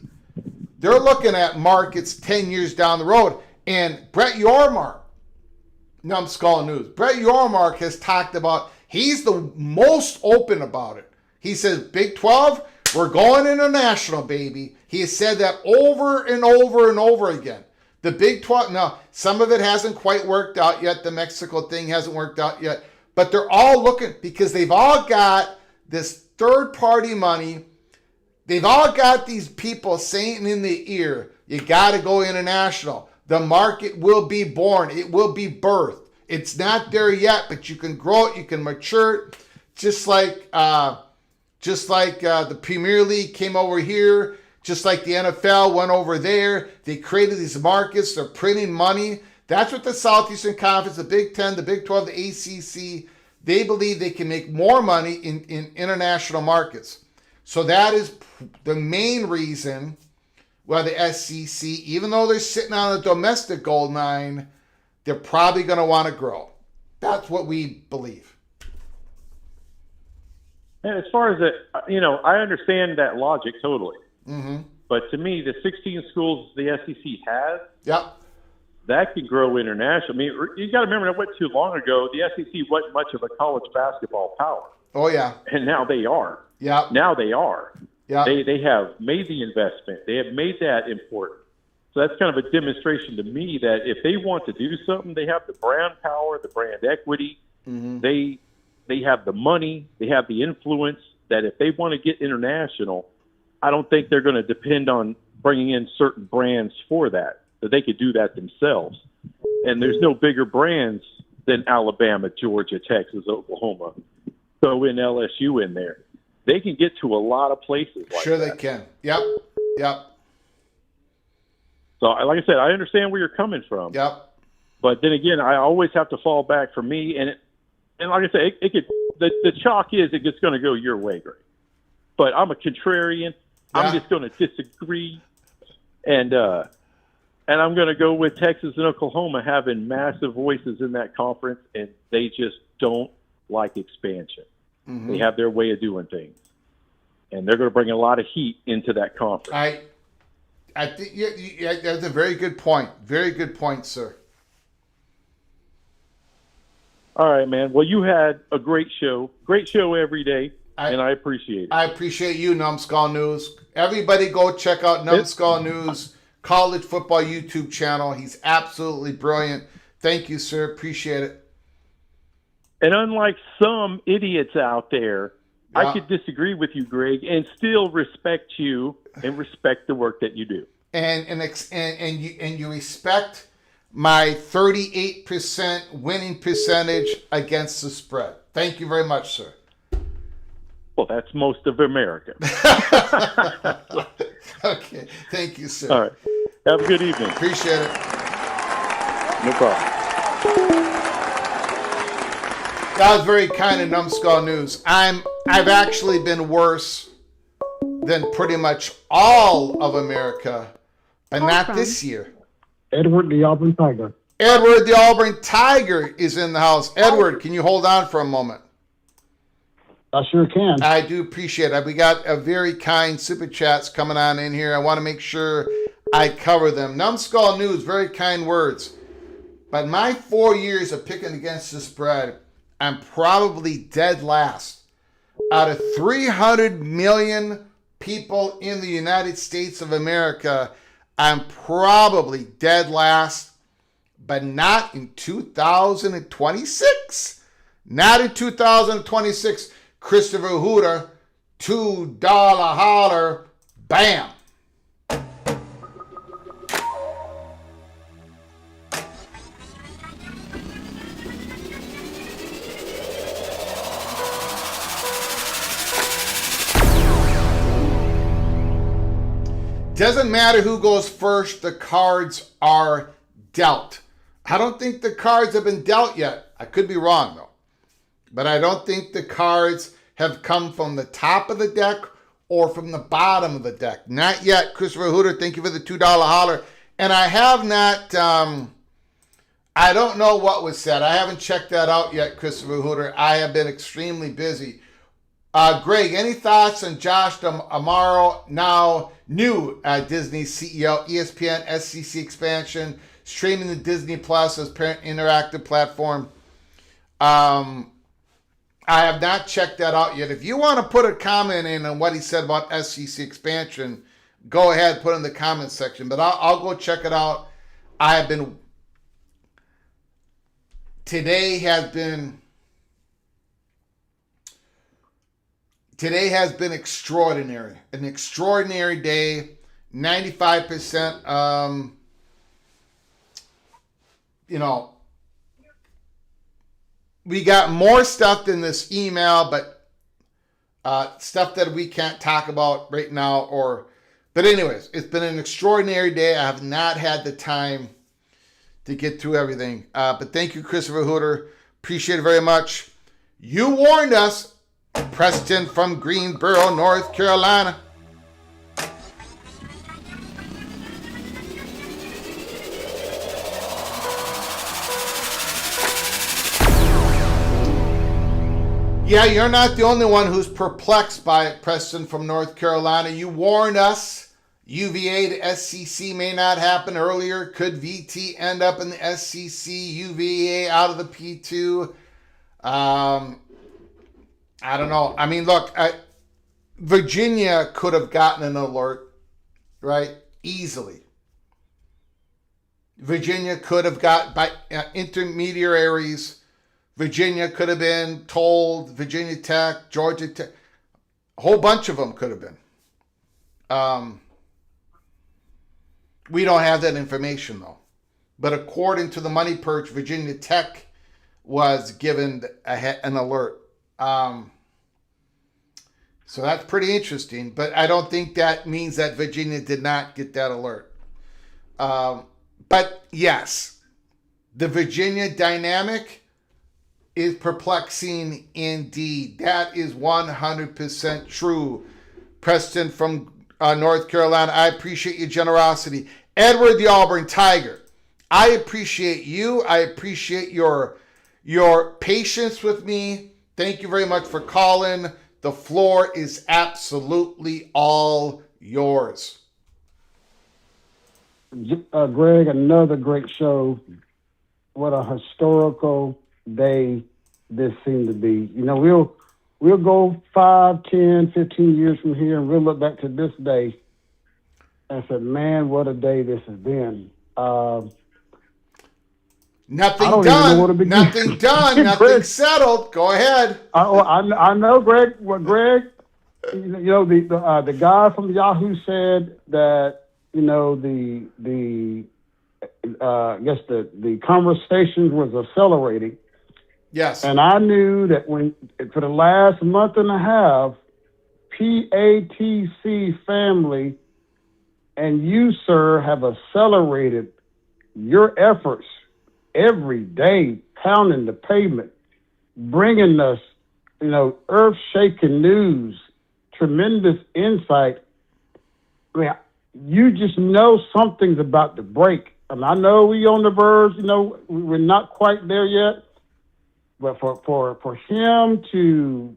They're looking at markets 10 years down the road. And Brett Yormark, Numbskull News, Brett Yormark has talked about, he's the most open about it. He says, Big 12, we're going international, baby. He has said that over and over and over again. The Big 12, now, some of it hasn't quite worked out yet. The Mexico thing hasn't worked out yet. But they're all looking, because they've all got this third-party money. They've all got these people saying in the ear, you got to go international. The market will be born. It will be birthed. It's not there yet, but you can grow it. You can mature it. Just like the Premier League came over here. Just like the NFL went over there, they created these markets, they're printing money. That's what the Southeastern Conference, the Big 10, the Big 12, the ACC, They believe they can make more money in international markets. So that is the main reason why the SEC, even though they're sitting on a domestic gold mine, they're probably going to want to grow. That's what we believe. And as far as I understand that logic totally. Mm-hmm. But to me, the 16 schools the SEC has, Yep. that can grow international. I mean, you got to remember, that wasn't too long ago. The SEC wasn't much of a college basketball power. Oh, yeah. And now they are. Yeah. Now they are. Yeah. They have made the investment. They have made that important. So that's kind of a demonstration to me that if they want to do something, they have the brand power, the brand equity. Mm-hmm. They have the money. They have the influence that if they want to get international, I don't think they're going to depend on bringing in certain brands for that they could do that themselves. And there's no bigger brands than Alabama, Georgia, Texas, Oklahoma. Throw in LSU in there. They can get to a lot of places like Sure that. they can. Yep. Yep. So, like I said, I understand where you're coming from. Yep. But then again, I always have to fall back for me. And like I said, the chalk is it's going to go your way, Greg. But I'm a contrarian. Yeah. I'm just going to disagree. And I'm going to go with Texas and Oklahoma having massive voices in that conference, and they just don't like expansion. Mm-hmm. They have their way of doing things. And they're going to bring a lot of heat into that conference. I think that's a very good point. Very good point, sir. All right, man. Well, you had a great show. Great show every day, and I appreciate it. I appreciate you, Numbskull News. Everybody go check out Numbskull News college football YouTube channel. He's absolutely brilliant. Thank you, sir. Appreciate it. And unlike some idiots out there, I could disagree with you, Greg, and still respect you and respect the work that you do. And you respect my 38% winning percentage against the spread. Thank you very much, sir. Well, that's most of America. Okay. Thank you, sir. All right. Have a good evening. Appreciate it. No problem. That was very kind of Numbskull News. I've actually been worse than pretty much all of America, but not this year. Edward the Auburn Tiger. Edward the Auburn Tiger is in the house. Edward, can you hold on for a moment? I sure can. I do appreciate it. We got a very kind super chats coming on in here. I want to make sure I cover them. Numbskull News, very kind words. But my 4 years of picking against the spread, I'm probably dead last. Out of 300 million people in the United States of America, I'm probably dead last, but not in 2026. Not in 2026. Christopher Hooter, $2 holler, bam. Doesn't matter who goes first, the cards are dealt. I don't think the cards have been dealt yet. I could be wrong, though. But I don't think the cards have come from the top of the deck or from the bottom of the deck. Not yet. Christopher Hooter, thank you for the $2 holler. And I have not, I don't know what was said. I haven't checked that out yet, Christopher Hooter. I have been extremely busy. Greg, any thoughts on Josh Amaro, now new Disney CEO, ESPN, SEC expansion, streaming the Disney Plus as parent interactive platform? I have not checked that out yet. If you want to put a comment in on what he said about SEC expansion, go ahead, put it in the comment section. But I'll go check it out. Today has been extraordinary. An extraordinary day. 95%, we got more stuff than this email, but stuff that we can't talk about right now. But anyways, it's been an extraordinary day. I have not had the time to get through everything. But thank you, Christopher Hooter. Appreciate it very much. You warned us. Preston from Greensboro, North Carolina. Yeah, you're not the only one who's perplexed by it, Preston from North Carolina. You warned us. UVA to SEC may not happen earlier. Could VT end up in the SEC? UVA out of the P2? I don't know. I mean, look, Virginia could have gotten an alert, right? Easily. Virginia could have got by intermediaries. Virginia could have been told, Virginia Tech, Georgia Tech, a whole bunch of them could have been. We don't have that information, though. But according to the Money Perch, Virginia Tech was given an alert. So that's pretty interesting. But I don't think that means that Virginia did not get that alert. But yes, the Virginia dynamic is perplexing indeed. That is 100% true. Preston from North Carolina, I appreciate your generosity. Edward the Auburn Tiger, I appreciate you. I appreciate your patience with me. Thank you very much for calling. The floor is absolutely all yours. Greg, another great show. What a historical day this seemed to be. You know, we'll go 5, 10, 15 years from here and we'll look back to this day and say, man, what a day this has been. Nothing done. Nothing done. Nothing settled. Go ahead. I know, Greg. Well, Greg, you know, the guy from Yahoo said that, you know, I guess the conversation was accelerating. Yes. And I knew that for the last month and a half, PATC family and you, sir, have accelerated your efforts every day, pounding the pavement, bringing us, you know, earth-shaking news, tremendous insight. I mean, you just know something's about to break. And I know we on the verge, you know, we're not quite there yet. But for him to,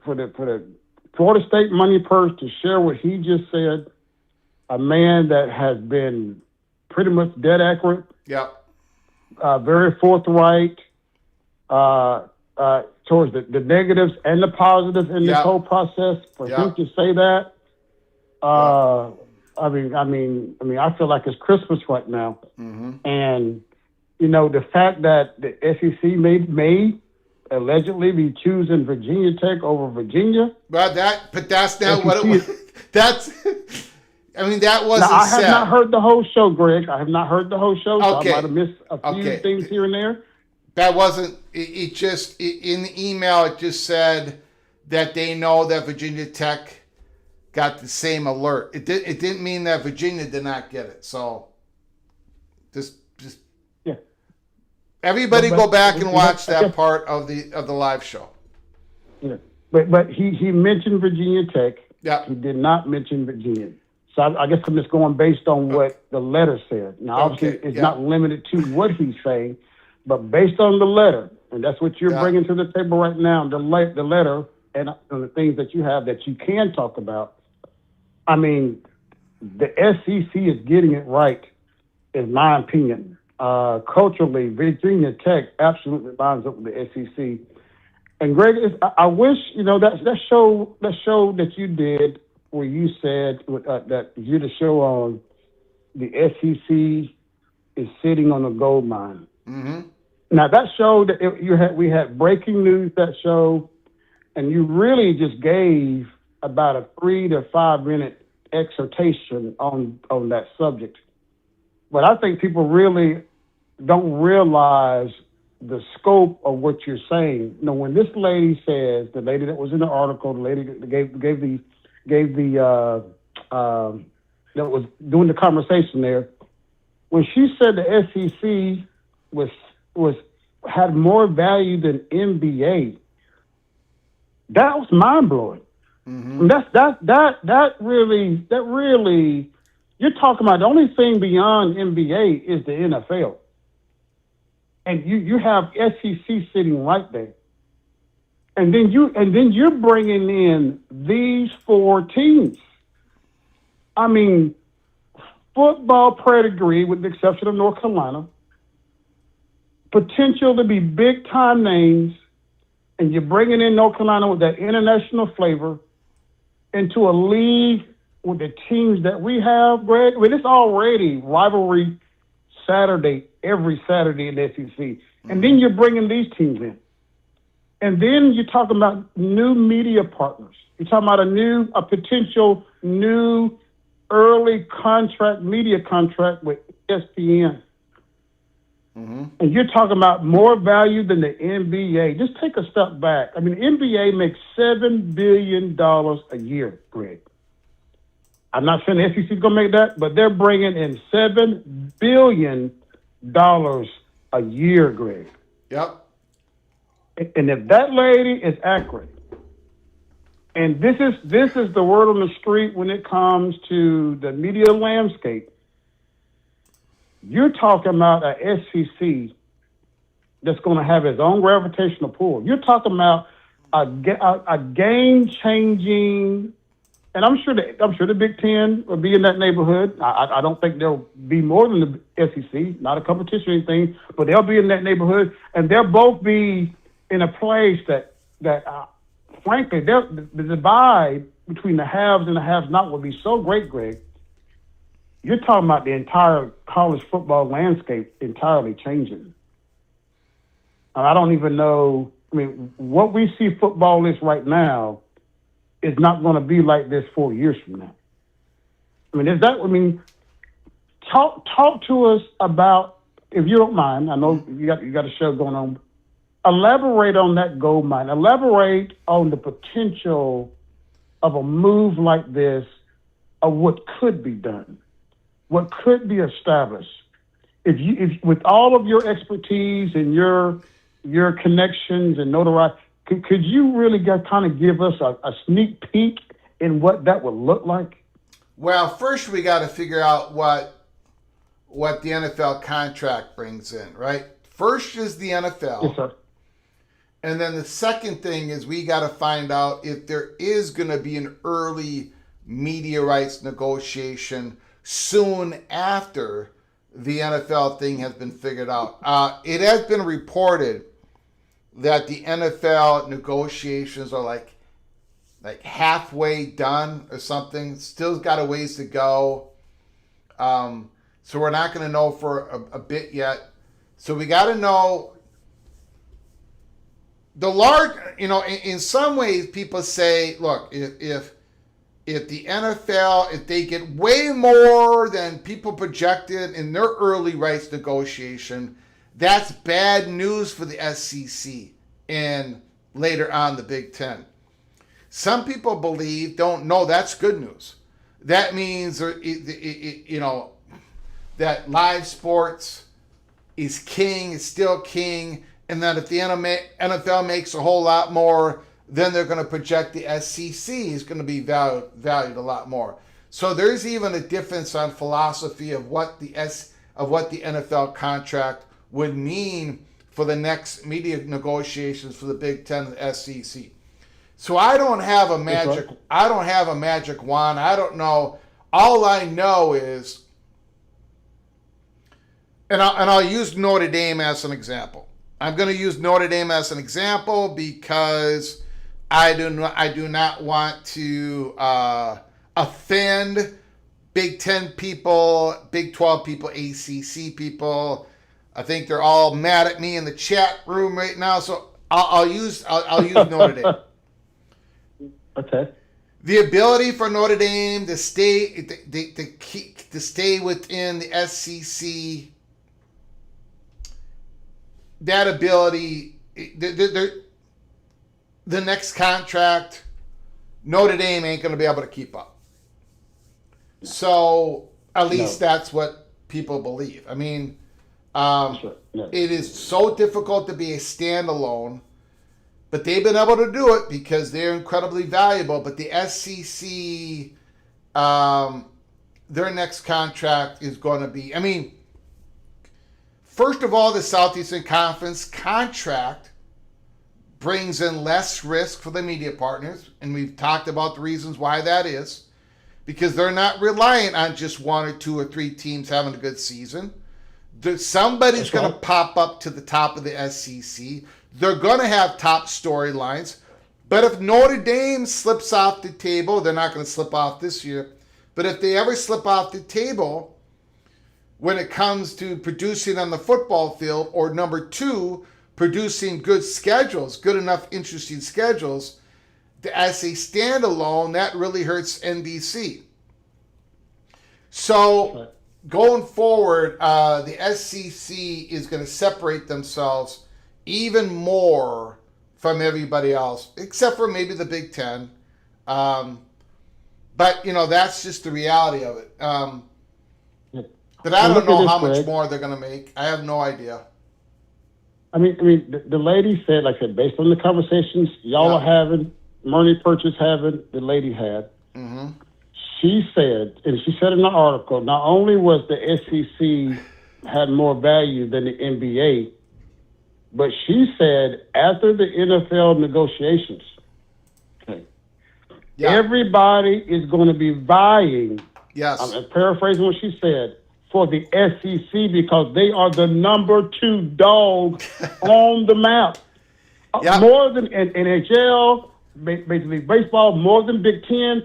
for the Florida State Money Purse to share what he just said, a man that has been pretty much dead accurate, very forthright towards the negatives and the positives in this whole process. For him to say that, I mean, I feel like it's Christmas right now, and. You know, the fact that the SEC may allegedly be choosing Virginia Tech over Virginia. But that's not what it was. That wasn't now, I have said. not heard the whole show, Greg. I have not heard the whole show, so okay. I might have missed a few things here and there. That wasn't, in the email, it just said that they know that Virginia Tech got the same alert. It didn't mean that Virginia did not get it. So, just everybody go back and watch that part of the live show. Yeah, but he mentioned Virginia Tech. Yeah, he did not mention Virginia. So I guess I'm just going based on what the letter said. Now, obviously, it's not limited to what he's saying, but based on the letter, and that's what you're bringing to the table right now, the letter and the things that you have that you can talk about. I mean, the SEC is getting it right, in my opinion. Culturally, Virginia Tech absolutely lines up with the SEC. And Greg, I wish, you know, that show that you did where you said that you did a show on the SEC is sitting on a gold mine. Mm-hmm. Now that show that we had breaking news that show, and you really just gave about a 3 to 5 minute exhortation on that subject. But I think people really don't realize the scope of what you're saying. You know, when this lady says, the lady that was in the article, the lady that gave the that was doing the conversation there, when she said the SEC had more value than NBA, That was mind blowing. Mm-hmm. That really, you're talking about the only thing beyond NBA is the NFL, and you have SEC sitting right there, and then you're bringing in these four teams. I mean, football pedigree, with the exception of North Carolina, potential to be big time names, and you're bringing in North Carolina with that international flavor into a league with the teams that we have, Greg. I mean, it's already rivalry Saturday, every Saturday in the SEC. And then you're bringing these teams in. And then you're talking about new media partners. You're talking about a potential new early media contract with ESPN. Mm-hmm. And you're talking about more value than the NBA. Just take a step back. I mean, the NBA makes $7 billion a year, Greg. I'm not saying the SEC is going to make that, but they're bringing in $7 billion a year, Greg. Yep. And if that lady is accurate, and this is the word on the street when it comes to the media landscape, you're talking about a SEC that's going to have its own gravitational pull. You're talking about a game-changing, and I'm sure the Big Ten will be in that neighborhood. I don't think they'll be more than the SEC, not a competition or anything, but they'll be in that neighborhood, and they'll both be in a place that frankly, the divide between the haves and the have-not will be so great, Greg. You're talking about the entire college football landscape entirely changing. I don't even know. I mean, what we see football is right now is not going to be like this 4 years from now. I mean, talk to us about, if you don't mind. I know you got a show going on. Elaborate on that gold mine. Elaborate on the potential of a move like this, of what could be done, what could be established. If with all of your expertise and your connections and notoriety, could you really kind of give us a sneak peek in what that would look like? Well, first we got to figure out what the NFL contract brings in, right? First is the NFL. Yes, sir. And then the second thing is we got to find out if there is going to be an early media rights negotiation soon after the NFL thing has been figured out. It has been reported that the NFL negotiations are like halfway done or something. Still got a ways to go. So we're not going to know for a bit yet. So we got to know the large, in some ways people say, look, if the NFL, if they get way more than people projected in their early rights negotiation, that's bad news for the SEC and later on the Big Ten. Some people don't know that's good news. That means, that live sports is king, is still king, and that if the NFL makes a whole lot more, then they're going to project the SEC is going to be valued a lot more. So there's even a difference on philosophy of what the NFL contract would mean for the next media negotiations for the Big Ten and the SEC. So I don't have a magic wand. I don't know. All I know is, and I'll use Notre Dame as an example. I'm going to use Notre Dame as an example because I do not want to offend Big Ten people, Big 12 people, ACC people. I think they're all mad at me in the chat room right now, so I'll use Notre Dame. Okay. The ability for Notre Dame to stay within the SEC. That ability, the next contract, Notre Dame ain't going to be able to keep up. So at least that's what people believe. I mean, it is so difficult to be a standalone. But they've been able to do it because they're incredibly valuable. But the SEC, their next contract is going to be, I mean, first of all, the Southeastern Conference contract brings in less risk for the media partners. And we've talked about the reasons why that is. Because they're not reliant on just one or two or three teams having a good season. Somebody's going to pop up to the top of the SEC. They're going to have top storylines. But if Notre Dame slips off the table, they're not going to slip off this year. But if they ever slip off the table when it comes to producing on the football field, or number two, producing good schedules, good enough interesting schedules, as a standalone, that really hurts NBC. So going forward, the SEC is going to separate themselves even more from everybody else, except for maybe the Big Ten. But, you know, that's just the reality of it. But I don't know how much more they're going to make. I have no idea. I mean, the lady said, like I said, based on the conversations y'all are having, Perch is having, the lady had, she said, and she said in the article, not only was the SEC had more value than the NBA, but she said after the NFL negotiations, everybody is going to be vying. Yes. I'm paraphrasing what she said, for the SEC because they are the number 2 dog on the map. More than NHL, basically baseball, more than Big Ten.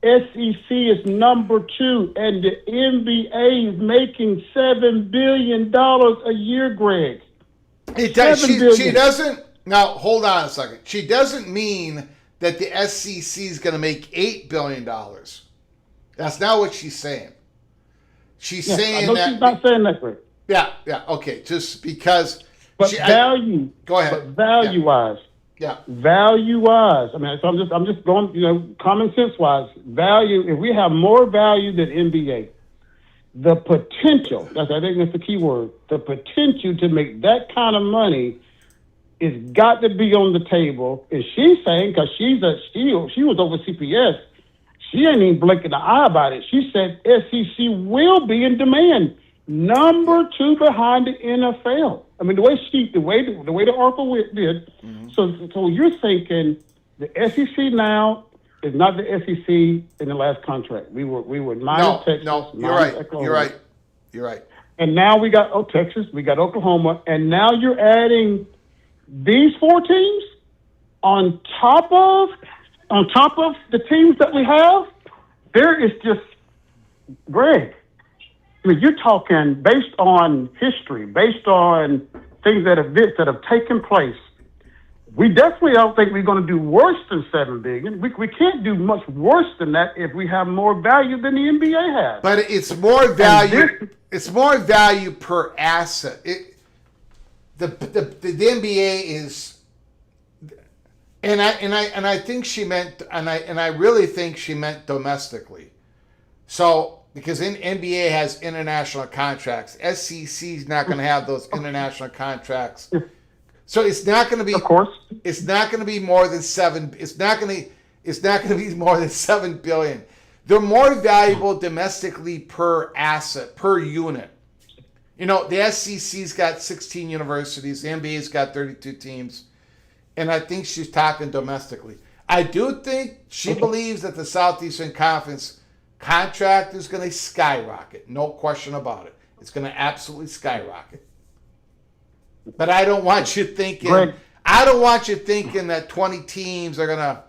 SEC is number 2, and the NBA is making $7 billion a year, Greg. It does. She doesn't. Now, hold on a second. She doesn't mean that the SEC is going to make $8 billion. That's not what she's saying. She's saying that. She's not saying that, Greg. Yeah, okay. Just because. But value. Go ahead. But value-wise. Yeah. Value-wise. I mean, so I'm just going, common sense-wise. Value. If we have more value than NBA, the potential. I think that's the key word. The potential to make that kind of money is got to be on the table. And she's saying, because she was over CPS. She ain't even blinking an eye about it. She said SEC will be in demand, number 2 behind the NFL. I mean, the way the article did. So you're thinking the SEC now is not the SEC in the last contract. We were minus Texas. No, you're right. And now we got Texas, we got Oklahoma, and now you're adding these 4 teams on top of the teams that we have. There is just, Greg, I mean, you're talking based on history, based on things that have taken place. We definitely don't think we're going to do worse than $7 billion. We can't do much worse than that if we have more value than the NBA has. But it's more value. It's more value per asset. The NBA is. And I think she meant, and I really think she meant domestically. So, because NBA has international contracts, SEC is not going to have those international contracts. So it's not going to be. Of course. It's not going to be more than $7. It's not going to be more than $7 billion. They're more valuable domestically per asset, per unit. The SEC's got 16 universities. The NBA's got 32 teams. And I think she's talking domestically. I do think she believes that the Southeastern Conference contract is going to skyrocket. No question about it. It's going to absolutely skyrocket. But I don't want you thinking. Greg. I don't want you thinking that 20 teams are going to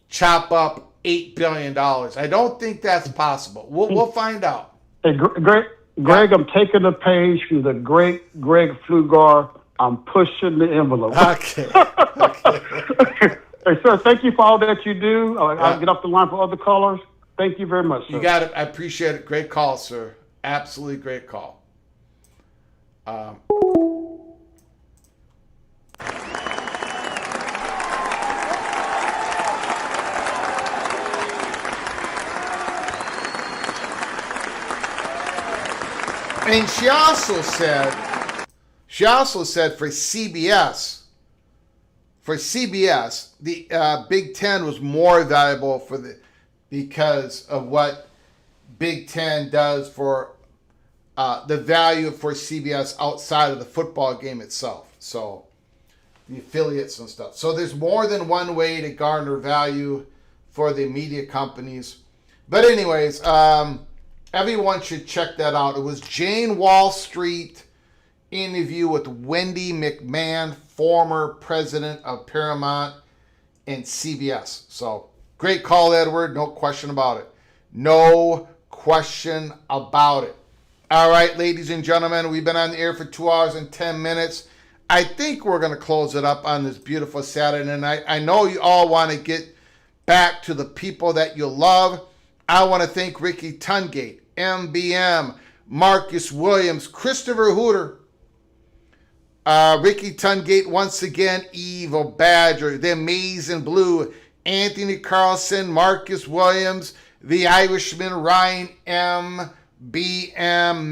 chop up $8 billion. I don't think that's possible. We'll find out. Hey, Greg, I'm taking a page from the great Greg Flugar. I'm pushing the envelope. Okay. Hey, sir, thank you for all that you do. I'll get off the line for other callers. Thank you very much, sir. You got it. I appreciate it. Great call, sir. Absolutely great call. And she also said for CBS, for CBS, the Big Ten was more valuable because of what Big Ten does for the value for CBS outside of the football game itself. So the affiliates and stuff. So there's more than one way to garner value for the media companies. But anyways, everyone should check that out. It was Jane Wall Street interview with Wendy McMahon, former president of Paramount and CBS. So great call, Edward. No question about it. No question about it. All right, ladies and gentlemen, we've been on the air for 2 hours and 10 minutes. I think we're going to close it up on this beautiful Saturday night. I know you all want to get back to the people that you love. I want to thank Ricky Tungate, MBM, Marcus Williams, Christopher Hooter, Ricky Tungate once again, Evil Badger, The Amazing Blue, Anthony Carlson, Marcus Williams, The Irishman, Ryan MBM,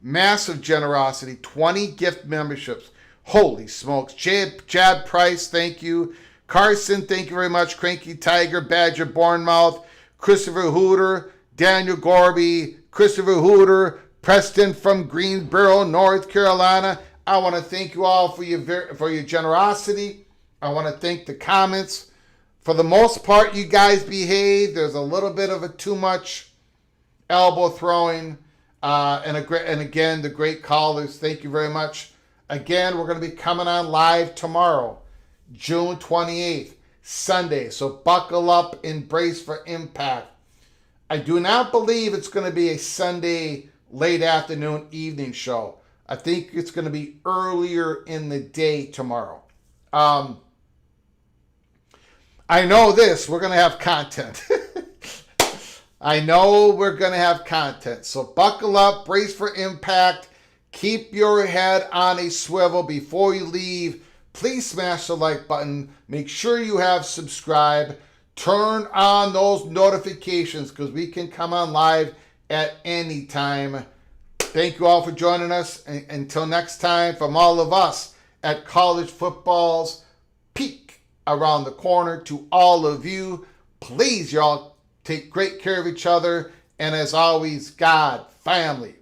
massive generosity, 20 gift memberships. Holy smokes. Chad Price, thank you. Carson, thank you very much. Cranky Tiger, Badger Bournemouth, Christopher Hooter, Daniel Gorby, Christopher Hooter, Preston from Greensboro, North Carolina. I want to thank you all for your generosity. I want to thank the comments. For the most part, you guys behave. There's a little bit of a too much elbow throwing. And again, the great callers, thank you very much. Again, we're going to be coming on live tomorrow, June 28th, Sunday. So buckle up and brace for impact. I do not believe it's going to be a Sunday late afternoon evening show. I think it's going to be earlier in the day tomorrow. I know this, we're going to have content. I know we're going to have content. So buckle up, brace for impact. Keep your head on a swivel before you leave. Please smash the like button. Make sure you have subscribed. Turn on those notifications because we can come on live at any time. Thank you all for joining us. And until next time, from all of us at College Football's Peak Around the Corner, to all of you, please, y'all, take great care of each other. And as always, God, family,